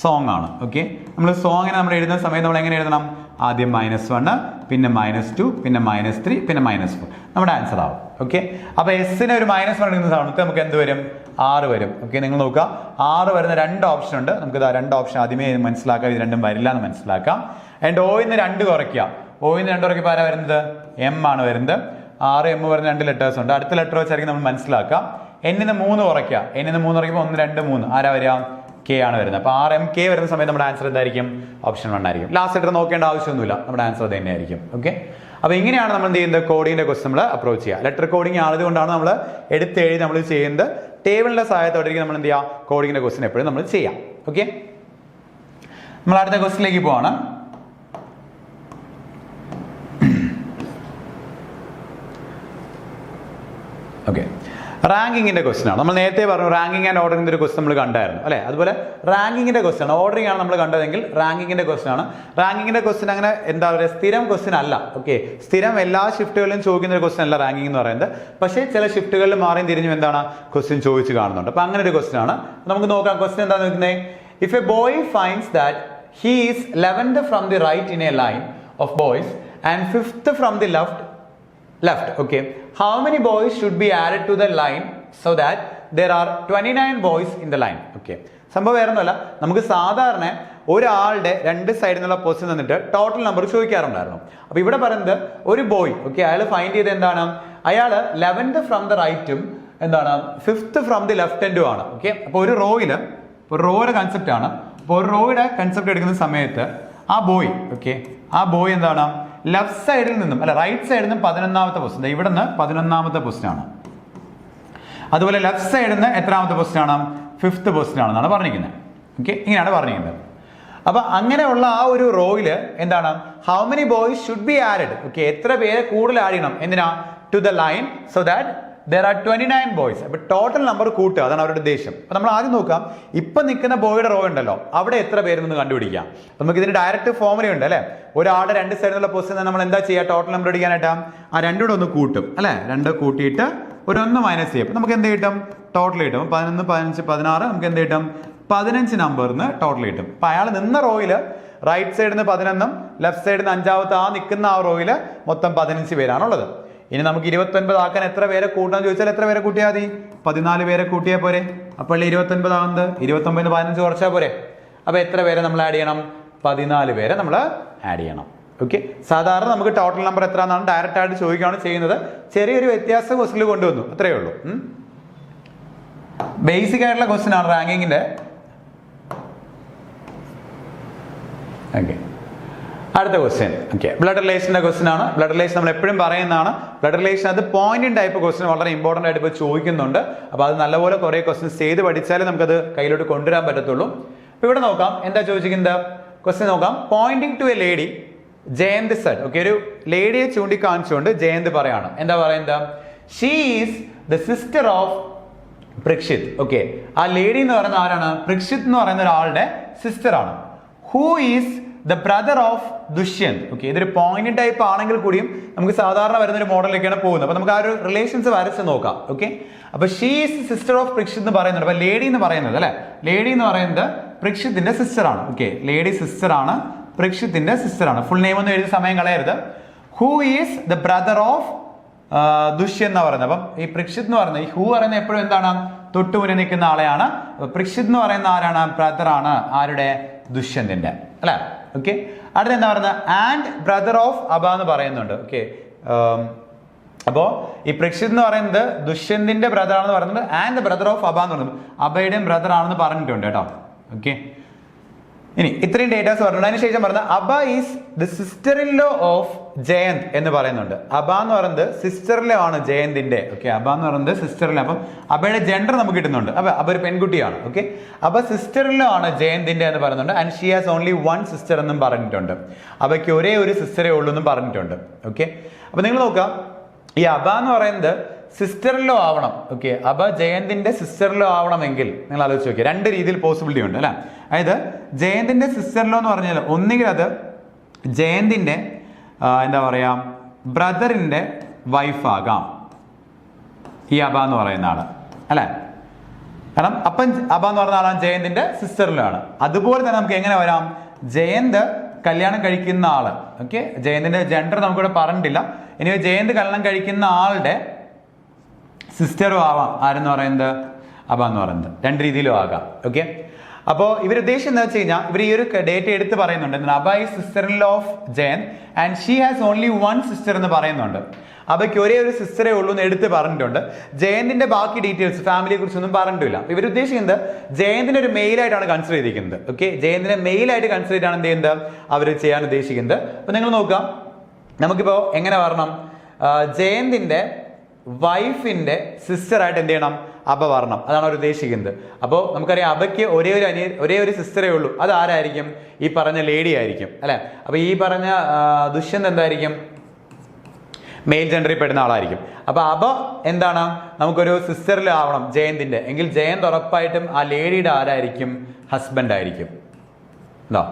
സോങ് ആണ്. ഓക്കെ, നമ്മൾ സോങ്ങിനെ നമ്മൾ എഴുതുന്ന സമയത്ത് നമ്മൾ എങ്ങനെ എഴുതണം? ആദ്യം -1, പിന്നെ -2, പിന്നെ -3, പിന്നെ -4. നമ്മുടെ ആൻസർ ആവും. ഓക്കെ, അപ്പോൾ എസിന് ഒരു -1 എടുക്കുന്ന സമയത്ത് നമുക്ക് എന്ത് വരും? 6 വരും. ഓക്കെ, നിങ്ങൾ നോക്കുക, 6 വരുന്ന 2 ഓപ്ഷൻ ഉണ്ട്. നമുക്ക് ഇതാ 2 ഓപ്ഷൻ ആദ്യമേ മനസ്സിലാക്കാം, ഇത് രണ്ടും വരില്ല എന്ന് മനസ്സിലാക്കാം. ആൻഡ് ഓയിന്ന് 2 കുറയ്ക്കുക. ഓയിന്ന് 2 കുറയ്ക്കുമ്പോൾ ആരാ വരുന്നത്? എം ആണ് വരുന്നത്. 6 എം വരുന്ന 2 ലെറ്റേഴ്സ് ഉണ്ട്. അടുത്ത ലെറ്റർ വെച്ചായിരിക്കും നമ്മൾ മനസ്സിലാക്കാം. എന്നിന്ന് 3 കുറയ്ക്കുക. എന്നിന്ന് 3 കുറയ്ക്കുമ്പോൾ 1, 2, 3 ആരാ വരിക? കെ ആണ് വരുന്നത്. അപ്പോൾ 6MK വരുന്ന സമയത്ത് നമ്മുടെ ആൻസർ എന്തായിരിക്കും? ഓപ്ഷൻ 1 ആയിരിക്കും. ലാസ്റ്റ് ലെറ്റർ നോക്കേണ്ട ആവശ്യമൊന്നുമില്ല, നമ്മുടെ ആൻസർ തന്നെയായിരിക്കും. ഓക്കെ, അപ്പോൾ ഇങ്ങനെയാണ് നമ്മൾ എന്ത് ചെയ്യുന്നത്? കോഡിങ്ങിന്റെ ക്വസ്റ്റൻ നമ്മൾ അപ്രോച്ച് ചെയ്യുക. ലെറ്റർ കോഡിങ് ആയതുകൊണ്ടാണ് നമ്മൾ എടുത്തെഴുതി നമ്മൾ ചെയ്യുന്നത്. ടേബിളിന്റെ സഹായത്തോടെ നമ്മൾ എന്ത് ചെയ്യുക? കോഡിങ്ങിന്റെ ക്വസ്റ്റൻ എപ്പോഴും നമ്മൾ ചെയ്യാം. ഓക്കെ, നമ്മൾ അടുത്ത ക്വസ്റ്റിലേക്ക് പോവാണ്. ഓക്കെ, റാങ്കിങ്ങിന്റെ ക്വസ്റ്റൻ ആണ്. നമ്മൾ നേരത്തെ പറഞ്ഞു റാങ്കിങ് ആൻഡ് ഓർഡറിംഗ് ഒരു ക്വസ്റ്റൻ നമ്മൾ കണ്ടായിരുന്നു അല്ലേ? അതുപോലെ റാങ്കിങ്ങിന്റെ ക്വസ്റ്റൻ ആണ്. ഓർഡറിംഗ് ആണ് നമ്മൾ കണ്ടതെങ്കിൽ റാങ്കിങ്ങിന്റെ ക്വസ്റ്റൻ ആണ്. റാങ്കിങ്ങിന്റെ ക്വസ്റ്റൻ അങ്ങനെ എന്താ പറയുക, സ്ഥിരം ക്വസ്റ്റൻ അല്ല. ഓക്കെ, സ്ഥിരം എല്ലാ ഷിഫ്റ്റുകളിലും ചോദിക്കുന്ന ഒരു ക്വസ്റ്റൻ അല്ല റാങ്കിങ് എന്ന് പറയുന്നത്. പക്ഷേ ചില ഷിഫ്റ്റുകളിൽ മാറിയും തിരിഞ്ഞും എന്താണ് ക്വസ്റ്റൻ ചോദിച്ച് കാണുന്നുണ്ട്. അപ്പൊ അങ്ങനെ ഒരു ക്വസ്റ്റൻ ആണ്. നമുക്ക് നോക്കാം ക്വസ്റ്റൻ എന്താണെന്ന് നോക്കുന്നത്. If a boy finds that he is 11th from the right in a line of boys and 5th from the left. Okay, how many boys should be added to the line so that there are 29 boys in the line? Okay, സംഭവം വേറൊന്നുമല്ല, നമുക്ക് സാധാരണ ഒരാളുടെ 2 സൈഡിൽ നിന്നുള്ള position തന്നിട്ട് total number ചോദിക്കാറുണ്ടായിരുന്നു. അപ്പൊ ഇവിടെ പറയുന്നത് ഒരു ബോയ്, ഓക്കെ, അയാൾ ഫൈൻഡ് ചെയ്ത് എന്താണ്? അയാൾ 11th ഫ്രം ദ റൈറ്റും എന്താണ് 5th ഫ്രം ദി ലെഫ്റ്റ് എൻഡും ആണ്. ഓക്കെ, അപ്പൊ ഒരു റോയുടെ കൺസെപ്റ്റ് ആണ്. അപ്പോൾ ഒരു റോയുടെ കൺസെപ്റ്റ് എടുക്കുന്ന സമയത്ത് ആ ബോയ്, ഓക്കെ, ആ ബോയ് എന്താണ് ലെഫ്റ്റ് സൈഡിൽ നിന്നും അല്ല റൈറ്റ് സൈഡിൽ നിന്നും 11ാമത്തെ പൊസിഷൻ, ഇവിടെ നിന്ന് 11ാമത്തെ പൊസിഷൻ ആണ്. അതുപോലെ ലെഫ്റ്റ് സൈഡിൽ നിന്ന് എത്രാമത്തെ പൊസിഷൻ ആണ്? 5th പൊസിഷൻ ആണെന്നാണ് പറഞ്ഞിരിക്കുന്നത്. ഓക്കെ, ഇങ്ങനെയാണ് പറഞ്ഞിരിക്കുന്നത്. അപ്പൊ അങ്ങനെയുള്ള ആ ഒരു റോയില് എന്താണ് how many boys should be added. Okay, എത്ര പേരെ കൂടുതൽ ആഡ് ചെയ്യണം? എന്തിനാ? To the line so that there are 29 boys. അപ്പൊ ടോട്ടൽ നമ്പർ കൂട്ടുക, അതാണ് അവരുടെ ഉദ്ദേശം. അപ്പൊ നമ്മൾ ആദ്യം നോക്കാം, ഇപ്പൊ നിൽക്കുന്ന ബോയുടെ റോ ഉണ്ടല്ലോ, അവിടെ എത്ര പേരെന്ന് കണ്ടുപിടിക്കാം. നമുക്ക് ഇതിന് ഡയറക്റ്റ് ഫോർമുല ഉണ്ട് അല്ലെ? ഒരാളുടെ 2 സൈഡിലുള്ള പൊസിഷൻ നമ്മൾ എന്താ ചെയ്യുക? ടോട്ടൽ നമ്പർ അടിക്കാനായിട്ട് ആ 2 കൂടെ ഒന്ന് കൂട്ടും അല്ലെ? 2 കൂട്ടിയിട്ട് ഒരു 1 മൈനസ് ചെയ്യും. നമുക്ക് എന്ത് കിട്ടും? ടോട്ടൽ കിട്ടും. 11, 15, 16 നമുക്ക് എന്ത് കിട്ടും? 15 നമ്പറിന് ടോട്ടൽ കിട്ടും. അപ്പൊ അയാൾ നിന്ന റോയില് റൈറ്റ് സൈഡിൽ നിന്ന് 11ഉം ലെഫ്റ്റ് സൈഡിൽ നിന്ന് 5ാമത്തെ ആ നിൽക്കുന്ന ആ റോയില് മൊത്തം 15 പേരാണുള്ളത്. ഇനി നമുക്ക് 29 ആക്കാൻ എത്ര പേരെ കൂട്ടാന്ന് ചോദിച്ചാൽ എത്ര പേരെ കൂട്ടിയാൽ മതി? 14 പേരെ കൂട്ടിയാൽ പോരെ? അപ്പോൾ 29 ആകുന്നത് 29 15 കുറച്ചാൽ പോരെ? അപ്പൊ എത്ര പേരെ നമ്മൾ ആഡ് ചെയ്യണം? 14 പേരെ നമ്മൾ ആഡ് ചെയ്യണം. ഓക്കെ, സാധാരണ നമുക്ക് ടോട്ടൽ നമ്പർ എത്ര എന്നാണ് ഡയറക്റ്റ് ആയിട്ട് ചോദിക്കുകയാണ് ചെയ്യുന്നത്. ചെറിയൊരു വ്യത്യാസം ക്വസ്റ്റിൽ കൊണ്ടുവന്നു, അത്രയേ ഉള്ളൂ. ബേസിക് ആയിട്ടുള്ള ക്വസ്റ്റ്യൻ ആണ് റാങ്കിങ്ങിന്റെ. ഓക്കെ, അടുത്ത ക്വസ്റ്റ്യൻ. ഓക്കെ, ബ്ലഡ് റിലേഷന്റെ ക്വസ്റ്റ്യൻ ആണ്. ബ്ലഡ് റിലേഷൻ നമ്മൾ എപ്പോഴും പറയുന്നതാണ്. ബ്ലഡ് റിലേഷൻ അത് പോയിന്റിംഗ് ടൈപ്പ് ക്വസ്റ്റ്യൻ വളരെ ഇമ്പോർട്ടന്റ് ആയിട്ട് ഇപ്പോൾ ചോദിക്കുന്നുണ്ട്. അപ്പോൾ അത് നല്ലപോലെ കുറെ ക്വസ്റ്റ്യൻസ് ചെയ്ത് പഠിച്ചാലേ നമുക്കത് കയ്യിലോട്ട് കൊണ്ടുവരാൻ പറ്റത്തുള്ളൂ. അപ്പോൾ ഇവിടെ നോക്കാം എന്താ ചോദിച്ചിരിക്കുന്നത്. ക്വസ്റ്റ്യൻ നോക്കാം. Pointing to a lady Jayant said. Okay, ഒരു ലേഡിയെ ചൂണ്ടിക്കാണിച്ചുകൊണ്ട് ജയന്ത് പറയാണ്. എന്താ പറയുന്നത്? She is the sister of Prakshit. Okay, ആ ലേഡി എന്ന് പറയുന്ന ആരാണ്? പ്രക്ഷിത് എന്ന് പറയുന്ന ഒരാളുടെ സിസ്റ്റർ ആണ്. Who is the brother of Dushyant. Okay, ഇതൊരു പോയിന്റ് ടൈപ്പ് ആണെങ്കിൽ കൂടിയും നമുക്ക് സാധാരണ വരുന്ന ഒരു മോഡലിലേക്കാണ് പോകുന്നത്. അപ്പൊ നമുക്ക് ആ ഒരു റിലേഷൻസ് വരച്ച് നോക്കാം. ഓക്കെ, അപ്പൊ ഷീ ഈസ് സിസ്റ്റർ ഓഫ് പ്രക്ഷിത് എന്ന് പറയുന്നുണ്ട്. അപ്പൊ ലേഡി എന്ന് പറയുന്നത് അല്ലെ, ലേഡി എന്ന് പറയുന്നത് പ്രക്ഷിത്തിന്റെ സിസ്റ്റർ ആണ്. ഓക്കെ, ലേഡി സിസ്റ്റർ ആണ്, പ്രക്ഷിത്തിന്റെ സിസ്റ്റർ ആണ്. ഫുൾ നെയിം ഒന്നും എഴുതി സമയം കളയരുത്. Who is the brother of Dushyant എന്ന് പറയുന്നത്. അപ്പം ഈ പ്രക്ഷിത് എന്ന് പറയുന്നത്, ഈ ഹൂ പറയുന്നത് എപ്പോഴും എന്താണ്? തൊട്ടുമുന്നിൽ നിൽക്കുന്ന ആളെയാണ്. പ്രക്ഷിത് എന്ന് പറയുന്ന ആരാണ്? ബ്രദർ ആണ്. ആരുടെ? ദുഷ്യന്തിന്റെ അല്ലെ? ഓക്കെ, അടുത്ത എന്താ പറയുന്നത്? ആൻഡ് ബ്രദർ ഓഫ് അബ എന്ന് പറയുന്നുണ്ട്. ഓക്കെ, അപ്പോ ഈ പ്രക്ഷിത് എന്ന് പറയുന്നത് ദുഷ്യന്തിന്റെ ബ്രദർ ആണെന്ന് പറയുന്നത്. ആൻഡ് ബ്രദർ ഓഫ് അബ എന്ന് പറയുന്നത് അബയുടെയും ബ്രദർ ആണെന്ന് പറഞ്ഞിട്ടുണ്ട് കേട്ടോ. ഓക്കെ, ഇനി ഇത്രയും ഡേറ്റാസ് പറഞ്ഞിട്ടുണ്ട്. അതിനുശേഷം പറഞ്ഞത് Abha is the sister in law of Jayant എന്ന് പറയുന്നുണ്ട്. അബ എന്ന് പറയുന്നത് സിസ്റ്റർ ഇൻ ലോ ആണ് ജയന്തിന്റെ. ഓക്കെ, അബ എന്ന് പറയുന്നത് സിസ്റ്റർ ഇൻ ലോ. അപ്പം അബയുടെ ജെൻഡർ നമുക്ക് കിട്ടുന്നുണ്ട്. അബ ഒരു പെൺകുട്ടിയാണ്. ഓക്കെ, അബ സിസ്റ്റർ ഇൻ ലോ ആണ് ജയന്തിന്റെ എന്ന് പറയുന്നുണ്ട്. And she has only 1 sister എന്നും പറഞ്ഞിട്ടുണ്ട്. അബയ്ക്ക് ഒരേ ഒരു സിസ്റ്ററേ ഉള്ളൂ എന്നും പറഞ്ഞിട്ടുണ്ട്. ഓക്കെ, അപ്പൊ നിങ്ങൾ നോക്കാം, ഈ അബ എന്ന് പറയുന്നത് സിസ്റ്റർ ഇൻ ലോ ആവണം. ഓക്കെ, അബ ജയന്തിന്റെ സിസ്റ്റർ ഇൻ ലോ ആവണമെങ്കിൽ നിങ്ങൾ ആലോചിച്ച് നോക്കിയാൽ 2 രീതിയിൽ പോസിബിലിറ്റി ഉണ്ട് അല്ലെ? അതായത് ജയന്തിന്റെ സിസ്റ്റർ ഇൻ ലോ എന്ന് പറഞ്ഞാൽ ഒന്നുകിൽ അത് ജയന്തിന്റെ എന്താ പറയാ ബ്രദറിന്റെ വൈഫ് ആകാം ഈ അബ എന്ന് പറയുന്ന ആള് അല്ലെ? കാരണം അപ്പം അബ എന്ന് പറയുന്ന ആളാണ് ജയന്തിന്റെ സിസ്റ്റർ ഇൻ ലോ ആണ്. അതുപോലെ തന്നെ നമുക്ക് എങ്ങനെ വരാം? ജയന്ത് കല്യാണം കഴിക്കുന്ന ആള്. ഓക്കെ, ജയന്തിന്റെ ജെൻഡർ നമുക്കിവിടെ പറഞ്ഞിട്ടില്ല. ഇനി ജയന്ത് കല്യാണം കഴിക്കുന്ന ആളുടെ സിസ്റ്ററും ആവാം ആരെന്ന് പറയുന്നത് അബ എന്ന് പറയുന്നത്. രണ്ട് രീതിയിലും ആകാം. ഓക്കെ, അപ്പോൾ ഇവർ ഉദ്ദേശം എന്താ വെച്ച് കഴിഞ്ഞാൽ ഇവർ ഈ ഒരു ഡേറ്റ എടുത്ത് പറയുന്നുണ്ട്. Abha is sister in law of Jayant and she has only one sister എന്ന് പറയുന്നുണ്ട്. അബയ്ക്ക് ഒരേ ഒരു സിസ്റ്ററേ ഉള്ളൂ എന്ന് എടുത്ത് പറഞ്ഞിട്ടുണ്ട്. ജയന്തിന്റെ ബാക്കി ഡീറ്റെയിൽസ് ഫാമിലിയെ കുറിച്ചൊന്നും പറഞ്ഞിട്ടില്ല. ഇവർ ഉദ്ദേശിക്കുന്നത് ജയന്തിനെ ഒരു മെയിലായിട്ടാണ് കൺസിഡർ ചെയ്തിരിക്കുന്നത്. ഓക്കെ, ജയന്തിനെ മെയിലായിട്ട് കൺസിഡർ ചെയ്താണ് എന്ത് ചെയ്യുന്നത് അവർ ചെയ്യാൻ ഉദ്ദേശിക്കുന്നത്. അപ്പൊ നിങ്ങൾ നോക്കാം, നമുക്കിപ്പോ എങ്ങനെ വരണം, ജയന്തിന്റെ വൈഫിന്റെ സിസ്റ്ററായിട്ട് എന്ത് ചെയ്യണം, അബ വരണം. അതാണ് അവർ ഉദ്ദേശിക്കുന്നത്. അപ്പോൾ നമുക്കറിയാം അബയ്ക്ക് ഒരേ ഒരു സിസ്റ്ററേ ഉള്ളൂ. അത് ആരായിരിക്കും, ഈ പറഞ്ഞ ലേഡി ആയിരിക്കും അല്ലെ. അപ്പൊ ഈ പറഞ്ഞ ദുഷ്യന്ത് എന്തായിരിക്കും, മെയിൽ ജെൻഡറിൽ പെടുന്ന ആളായിരിക്കും. അപ്പൊ അബ എന്താണ്, നമുക്കൊരു സിസ്റ്ററിൽ ആവണം ജയന്തിന്റെ എങ്കിൽ ജയന്ത് ഉറപ്പായിട്ടും ആ ലേഡിയുടെ ആരായിരിക്കും, ഹസ്ബൻഡ് ആയിരിക്കും. എന്താ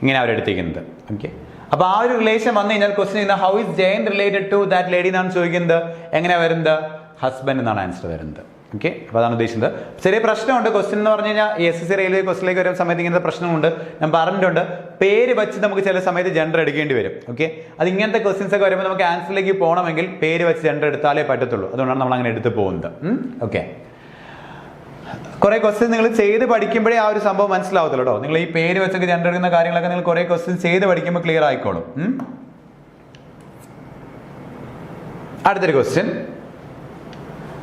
ഇങ്ങനെ അവരെടുത്തിരിക്കുന്നത്. ഓക്കെ, അപ്പൊ ആ ഒരു റിലേഷൻ വന്നു കഴിഞ്ഞാൽ ക്വസ്റ്റ്യൻ ചെയ്യുന്ന how is Jayant related to that lady എന്നാണ് ചോദിക്കുന്നത്. എങ്ങനെ വരുന്നത്, ഹസ്ബൻഡ് എന്നാണ് ആൻസർ വരുന്നത്. ഓക്കെ, അപ്പോൾ അതാണ് ഉദ്ദേശിച്ചത്. ചെറിയ പ്രശ്നമുണ്ട് ക്വസ്റ്റ്യൻ എന്ന് പറഞ്ഞു കഴിഞ്ഞാൽ SSC റെയിൽവേ ക്വസ്റ്റിലേക്ക് വരുന്ന സമയത്ത് ഇങ്ങനത്തെ പ്രശ്നമുണ്ട്. ഞാൻ പറഞ്ഞിട്ടുണ്ട്, പേര് വെച്ച് നമുക്ക് ചില സമയത്ത് ജെൻഡർ എടുക്കേണ്ടി വരും. ഓക്കെ, അത് ഇങ്ങനത്തെ ക്വസ്റ്റ്യൻസ് ഒക്കെ വരുമ്പോൾ നമുക്ക് ആൻസറിലേക്ക് പോകണമെങ്കിൽ പേര് വെച്ച് ജെൻഡർ എടുത്താലേ പറ്റത്തുള്ളൂ. അതുകൊണ്ടാണ് നമ്മൾ അങ്ങനെ എടുത്ത് പോകുന്നത്. ഓക്കെ, കുറെ ക്വസ്റ്റ്യൻ നിങ്ങൾ ചെയ്ത് പഠിക്കുമ്പോഴേ ആ ഒരു സംഭവം മനസ്സിലാവത്തുള്ളൂ കേട്ടോ. നിങ്ങൾ ഈ പേര് വെച്ചൊക്കെ ജെൻഡർ എടുക്കുന്ന കാര്യങ്ങളൊക്കെ നിങ്ങൾ കുറെ ക്വസ്റ്റ്യൻ ചെയ്ത് പഠിക്കുമ്പോൾ ക്ലിയർ ആയിക്കോളും. അടുത്തൊരു ക്വസ്റ്റ്യൻ.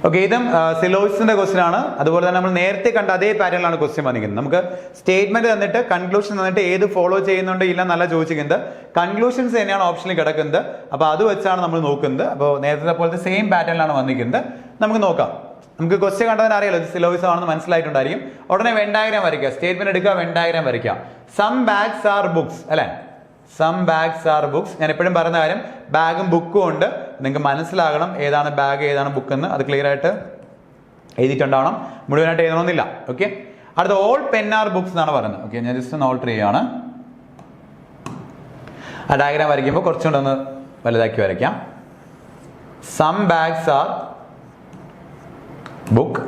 ഓക്കെ, ഇതും സിലോസിന്റെ ക്വസ്റ്റ്യൻ ആണ്. അതുപോലെ തന്നെ നമ്മൾ നേരത്തെ കണ്ട അതേ പാറ്റേണിലാണ് ക്വസ്റ്റ്യൻ വന്നിരിക്കുന്നത്. നമുക്ക് സ്റ്റേറ്റ്മെന്റ് തന്നിട്ട് കൺക്ലൂഷൻ തന്നിട്ട് ഏത് ഫോളോ ചെയ്യുന്നുണ്ട് ഇല്ല എന്നല്ല ചോദിച്ചിരിക്കുന്നത്. കൺക്ലൂഷൻസ് തന്നെയാണ് ഓപ്ഷനിൽ കിടക്കുന്നത്. അപ്പൊ അത് വെച്ചാണ് നമ്മൾ നോക്കുന്നത്. അപ്പോൾ നേരത്തെ പോലത്തെ സെയിം പാറ്റേണിലാണ് വന്നിരിക്കുന്നത്. നമുക്ക് നോക്കാം. നമുക്ക് ക്വസ്റ്റ്യൻ കണ്ടതിന് അറിയാലോ ഇത് സിലോസ് ആണെന്ന് മനസ്സിലായിട്ടുണ്ടായിരിക്കും. ഉടനെ വെൻ ഡയഗ്രാം വരയ്ക്കുക, സ്റ്റേറ്റ്മെന്റ് എടുക്കുക, വെൻ ഡയഗ്രാം വരയ്ക്കുക. സം ബാഗ്സ് ആർ ബുക്സ് അല്ലെ, സം ബാഗ്സ് ആർ ബുക്സ്. ഞാൻ എപ്പോഴും പറയുന്ന കാര്യം ബാഗും ബുക്കും ഉണ്ട്. നിങ്ങൾക്ക് മനസ്സിലാകണം ഏതാണ് ബാഗ് ഏതാണ് ബുക്ക് എന്ന്. അത് ക്ലിയർ ആയിട്ട് എഴുതിയിട്ടുണ്ടാവണം, മുഴുവനായിട്ട് എഴുതണമെന്നില്ല. ഓക്കെ, അടുത്ത ഓൾ പെൻ ആർ ബുക്സ് എന്നാണ് പറയുന്നത്. ഓക്കെ, ഞാൻ ജസ്റ്റ് ഒന്ന് ഓൾട്ടർ ചെയ്യുകയാണ്. ആ ഡയഗ്രാം വരയ്ക്കുമ്പോൾ കുറച്ചുകൂടെ ഒന്ന് വലുതാക്കി വരയ്ക്കാം. Some bags are book,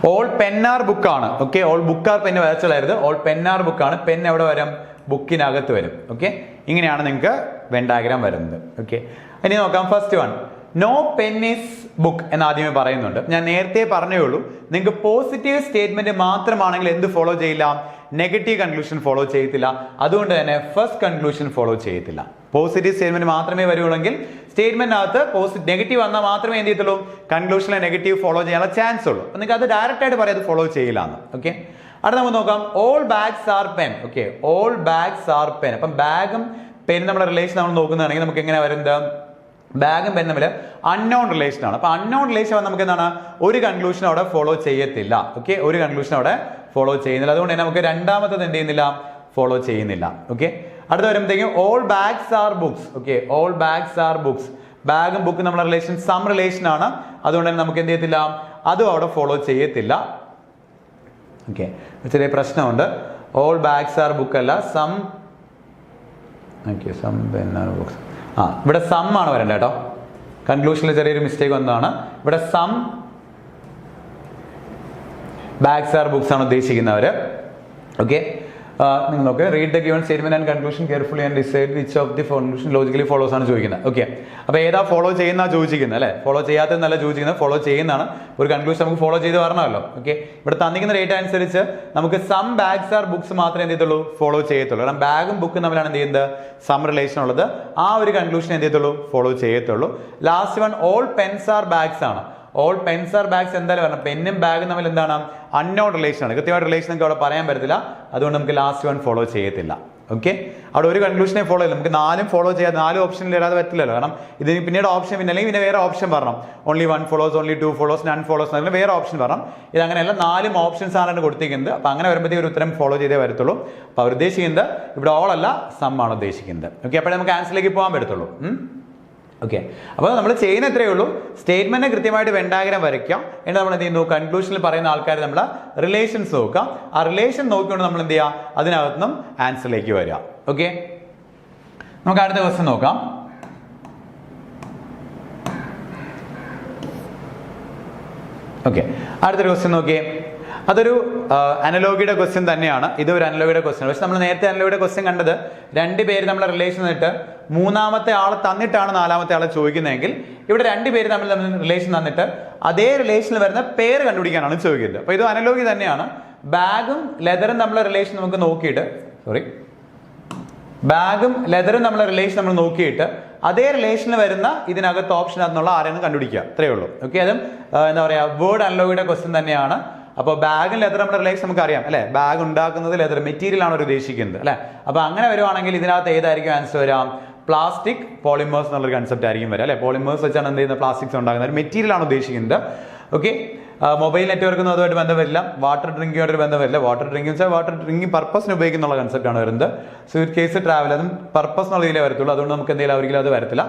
all pen are book ആണ്. Okay, all book are pen വരച്ചുള്ളായിരുന്നു. ഓൾ പെൻ ആർ ബുക്ക് ആണ്. പെൻ എവിടെ വരും, ബുക്കിനകത്ത് വരും. ഓക്കെ, ഇങ്ങനെയാണ് നിങ്ങൾക്ക് വെൻ ഡയഗ്രാം വരുന്നത്. ഓക്കെ, ഇനി നോക്കാം. First one, no pen is book എന്ന് ആദ്യമേ പറയുന്നുണ്ട്. ഞാൻ നേരത്തെ പറഞ്ഞേ ഉള്ളൂ, നിങ്ങൾക്ക് പോസിറ്റീവ് സ്റ്റേറ്റ്മെന്റ് മാത്രമാണെങ്കിൽ എന്ത് ഫോളോ ചെയ്യില്ല, നെഗറ്റീവ് കൺക്ലൂഷൻ ഫോളോ ചെയ്യത്തില്ല. അതുകൊണ്ട് തന്നെ ഫസ്റ്റ് കൺക്ലൂഷൻ ഫോളോ ചെയ്യത്തില്ല. പോസിറ്റീവ് സ്റ്റേറ്റ്മെന്റ് മാത്രമേ വരുള്ളൂവെങ്കിൽ സ്റ്റേറ്റ്മെന്റിനകത്ത് നെഗറ്റീവ് വന്നാൽ മാത്രമേ എന്ത് ചെയ്യത്തുള്ളൂ, കൺക്ലൂഷനിലെ നെഗറ്റീവ് ഫോളോ ചെയ്യാനുള്ള ചാൻസ് ഉള്ളൂ. അപ്പൊ നിങ്ങൾക്ക് അത് ഡയറക്റ്റ് ആയിട്ട് പറയാം അത് ഫോളോ ചെയ്യില്ല എന്ന്. ഓക്കെ, അടുത്ത നമുക്ക് നോക്കാം. All bags are pen. Okay, all bags are pen. അപ്പം ബാഗും പെൻ നമ്മുടെ റിലേഷൻ നമ്മൾ നോക്കുന്നതാണെങ്കിൽ നമുക്ക് എങ്ങനെ വരുന്നത്, ബാഗും പെൻ തമ്മിൽ അൺനോൺ റിലേഷൻ ആണ്. അപ്പൊ അൺനോൺ റിലേഷൻ നമുക്ക് എന്താണ്, ഒരു കൺക്ലൂഷൻ അവിടെ ഫോളോ ചെയ്യത്തില്ല. ഓക്കെ, ഒരു കൺക്ലൂഷൻ അവിടെ ഫോളോ ചെയ്യുന്നില്ല. അതുകൊണ്ട് തന്നെ നമുക്ക് രണ്ടാമത്തത് എന്ത് ചെയ്യുന്നില്ല, ഫോളോ ചെയ്യുന്നില്ല. ഓക്കെ, അടുത്ത വരുമ്പോഴത്തേക്കും all bags R books. Okay, all bags R books. ബാഗും ബുക്കും നമ്മുടെ റിലേഷൻ സം റിലേഷൻ ആണ്. അതുകൊണ്ട് തന്നെ നമുക്ക് എന്ത് ചെയ്യത്തില്ല, അതും അവിടെ ഫോളോ ചെയ്യത്തില്ല. ഓക്കെ, ചെറിയ പ്രശ്നമുണ്ട്. ഓൾ ബാഗ്സ് ആർ ബുക്ക് അല്ല, some. Okay, some pen are books. ഇവിടെ സം ആണ് വരേണ്ടത് കേട്ടോ. കൺക്ലൂഷനിൽ ചെറിയൊരു മിസ്റ്റേക്ക് വന്നതാണ്. ഇവിടെ സം ബാഗ്സ് ആർ ബുക്സ് ആണ് ഉദ്ദേശിക്കുന്നവര്. ഓക്കെ, നിങ്ങൾ നോക്കുക, read the given statement and conclusion carefully and decide which of the conclusion logically follows ആണ് ചോദിക്കുന്നത്. ഓക്കെ, അപ്പൊ ഏതാ ഫോളോ ചെയ്യുന്ന ചോദിക്കുന്നത് അല്ലെ, ഫോളോ ചെയ്യാത്തതെന്നല്ല ചോദിക്കുന്നത്, ഫോളോ ചെയ്യുന്നതാണ്. ഒരു കൺക്ലൂഷൻ നമുക്ക് ഫോളോ ചെയ്ത് വരണമല്ലോ. ഓക്കെ, ഇവിടെ തന്നിരിക്കുന്ന ഡേറ്റ അനുസരിച്ച് നമുക്ക് സം ബാഗ്സ് ആർ ബുക്സ് മാത്രമേ എന്ത് ചെയ്യത്തുള്ളൂ, ഫോളോ ചെയ്യത്തുള്ളൂ. കാരണം ബാഗും ബുക്കും തമ്മിലാണ് എന്ത് ചെയ്യുന്നത്, സം റിലേഷൻ ഉള്ളത്. ആ ഒരു കൺക്ലൂഷൻ എന്ത് ചെയ്യത്തുള്ളൂ, ഫോളോ ചെയ്യത്തുള്ളൂ. Last one all pens are bags ആണ്. ഓൾ പെൻസ് ആർ ബാഗ്സ് എന്തായാലും പറഞ്ഞത് പെന്നും ബാഗും തമ്മിൽ എന്താണ്, അൺനോൺ റിലേഷൻ ആണ്. കൃത്യമായിട്ട് റിലേഷൻ നമുക്ക് അവിടെ പറയാൻ പറ്റത്തില്ല. അതുകൊണ്ട് നമുക്ക് ലാസ്റ്റ് വൺ ഫോളോ ചെയ്യത്തില്ല. ഓക്കെ, അവിടെ ഒരു കൺക്ലൂഷനെ ഫോളോ ചെയ്യില്ല. നമുക്ക് നാലും ഫോളോ ചെയ്യാതെ 4 ഓപ്ഷനിൽ ഇടാതെ പറ്റില്ലല്ലോ. കാരണം ഇതിന് പിന്നീട് ഓപ്ഷൻ പിന്നെ അല്ലെങ്കിൽ പിന്നെ വേറെ ഓപ്ഷൻ പറയണം. Only 1 follows, only 2 follows, none follows, അങ്ങനെ വേറെ ഓപ്ഷൻ പറയണം. ഇത് അങ്ങനെയല്ല, 4 ഓപ്ഷൻസ് ആണ് കൊടുത്തിരിക്കുന്നത്. അപ്പൊ അങ്ങനെ വരുമ്പോഴത്തേക്ക് ഒരു ഉത്തരം ഫോളോ ചെയ്തേ വരത്തുള്ളൂ. അപ്പൊ അവർ ഉദ്ദേശിക്കുന്നത് ഇവിടെ ഓൾ അല്ല, സം ആണ് ഉദ്ദേശിക്കുന്നത്. ഓക്കെ, അപ്പോഴേ നമുക്ക് ആൻസറിലേക്ക് പോകാൻ പറ്റത്തുള്ളൂ. ഓക്കെ, അപ്പോൾ നമ്മൾ ചെയ്യുന്ന എത്രയേ ഉള്ളൂ, സ്റ്റേറ്റ്മെന്റിനെ കൃത്യമായിട്ട് വെൻ ഡയഗ്രാം വരയ്ക്കാം. എന്നിട്ട് നമ്മൾ എന്ത് ചെയ്യുന്നു, കൺക്ലൂഷനിൽ പറയുന്ന ആൾക്കാർ നമ്മൾ റിലേഷൻസ് നോക്കാം. ആ റിലേഷൻ നോക്കിക്കൊണ്ട് നമ്മൾ എന്ത് ചെയ്യാം, അതിനകത്ത് നിന്നും ആൻസറിലേക്ക് വരിക. ഓക്കെ, നമുക്ക് അടുത്ത ക്വസ്റ്റ്യൻ നോക്കാം. ഓക്കെ, അടുത്തൊരു ക്വസ്റ്റ്യൻ നോക്കിയേ. അതൊരു അനലോഗിയുടെ ക്വസ്റ്റ്യൻ തന്നെയാണ്. ഇതൊരു അനലോഗിയുടെ ക്വസ്റ്റ്യൻ. പക്ഷെ നമ്മൾ നേരത്തെ അനലോഗിയുടെ ക്വസ്റ്റ്യൻ കണ്ടത് രണ്ടുപേര് നമ്മളെ റിലേഷൻ തന്നിട്ട് മൂന്നാമത്തെ ആളെ തന്നിട്ടാണ് നാലാമത്തെ ആളെ ചോദിക്കുന്നതെങ്കിൽ ഇവിടെ രണ്ടുപേര് തമ്മിൽ റിലേഷൻ തന്നിട്ട് അതേ റിലേഷനിൽ വരുന്ന പേര് കണ്ടുപിടിക്കാനാണ് ചോദിക്കുന്നത്. അപ്പോൾ ഇത് അനലോഗി തന്നെയാണ്. ബാഗും ലെതറും തമ്മിലുള്ള റിലേഷൻ നമുക്ക് നോക്കിയിട്ട് ബാഗും ലെതറും തമ്മിലുള്ള റിലേഷൻ നമ്മൾ നോക്കിയിട്ട് അതേ റിലേഷനിൽ വരുന്ന ഇതിനകത്ത് ഓപ്ഷനകത്തുള്ള ആരെയെന്ന് കണ്ടുപിടിക്കുക. അത്രയേ ഉള്ളൂ. ഓക്കെ, അതും എന്താ പറയുക, വേർഡ് അനലോഗിയുടെ ക്വസ്റ്റ്യൻ തന്നെയാണ്. അപ്പോൾ ബാഗും ലെതർ നമ്മുടെ റിലേഷൻ നമുക്ക് അറിയാം അല്ലെ. ബാഗ് ഉണ്ടാക്കുന്നത് ലെതർ മെറ്റീരിയൽ ആണ് അവർ ഉദ്ദേശിക്കുന്നത് അല്ലെ. അപ്പൊ അങ്ങനെ വരുവാണെങ്കിൽ ഇതിനകത്ത് ഏതായിരിക്കും ആൻസർ വരാം? പ്ലാസ്റ്റിക് പോളിമേഴ്സ് എന്നുള്ളൊരു കൺസെപ്റ്റ് ആയിരിക്കും വരാം അല്ലെ. പോളിമേഴ്സ് വെച്ചാണ് എന്ത് ചെയ്യുന്നത്? പ്ലാസ്റ്റിക്സ് ഉണ്ടാകുന്നത്. ഒരു മെറ്റീരിയൽ ആണ് ഉദ്ദേശിക്കുന്നത്. ഓക്കെ, മൊബൈൽ നെറ്റ്വർക്കൊന്നും അതുമായിട്ട് ബന്ധം വരില്ല. വാട്ടർ ഡ്രിങ്കിങ്ങുമായിട്ട് ബന്ധം വരില്ല. വാട്ടർ ഡ്രിങ്കിങ് വെച്ചാൽ വാട്ടർ ഡ്രിങ്കിങ് പർപ്പസിന് ഉപയോഗിക്കുന്ന കൺസെപ്റ്റ് ആണ് വരുന്നത്. സൂട്ട് കേസ് ട്രാവൽ അതും പർപ്പസ് എന്നുള്ള രീതിയിലേ വരത്തുള്ളൂ. അതുകൊണ്ട് നമുക്ക് എന്തെങ്കിലും ഒരിക്കലും അത് വരത്തില്ല.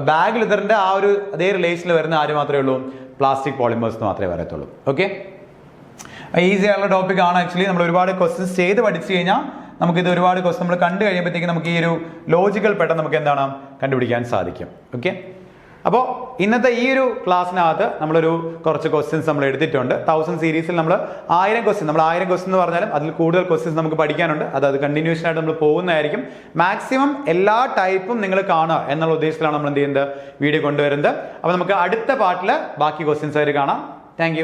ബാഗ് ലെതറിന്റെ ആ ഒരു അതേ റിലേഷനിൽ വരുന്ന ആര് മാത്രമേ ഉള്ളൂ? പ്ലാസ്റ്റിക് പോളിമേഴ്സ് മാത്രമേ വരത്തുള്ളൂ. ഓക്കെ, ഈസി ആയിട്ടുള്ള ടോപ്പിക് ആണ്. ആക്ച്വലി നമ്മൾ ഒരുപാട് ക്വസ്റ്റ്യൻസ് ചെയ്ത് പഠിച്ചു കഴിഞ്ഞാൽ നമുക്കിത് ഒരുപാട് ക്വസ്റ്റ്യൻ നമ്മൾ കണ്ടു കഴിയുമ്പോഴത്തേക്ക് നമുക്ക് ഈ ഒരു ലോജിക്കൽ പെട്ടെന്ന് നമുക്ക് എന്താണ് കണ്ടുപിടിക്കാൻ സാധിക്കും. ഓക്കെ, അപ്പോൾ ഇന്നത്തെ ഈ ഒരു ക്ലാസ്സിനകത്ത് നമ്മളൊരു കുറച്ച് ക്വസ്റ്റ്യൻസ് നമ്മൾ എടുത്തിട്ടുണ്ട്. 1000 സീരീസിൽ നമ്മൾ 1000 ക്വസ്റ്റ്യൻ എന്ന് പറഞ്ഞാലും അതിൽ കൂടുതൽ ക്വസ്റ്റ്യൻസ് നമുക്ക് പഠിക്കാനുണ്ട്. അത് കണ്ടിന്യൂഷൻ ആയിട്ട് നമ്മൾ പോകുന്നതായിരിക്കും. മാക്സിമം എല്ലാ ടൈപ്പും നിങ്ങൾ കാണുക എന്നുള്ള ഉദ്ദേശത്തിലാണ് നമ്മൾ എന്ത് ചെയ്യുന്നത്? വീഡിയോ കൊണ്ടുവരുന്നത്. അപ്പോൾ നമുക്ക് അടുത്ത പാർട്ടിൽ ബാക്കി ക്വസ്റ്റ്യൻസ് ആയിട്ട് കാണാം. താങ്ക്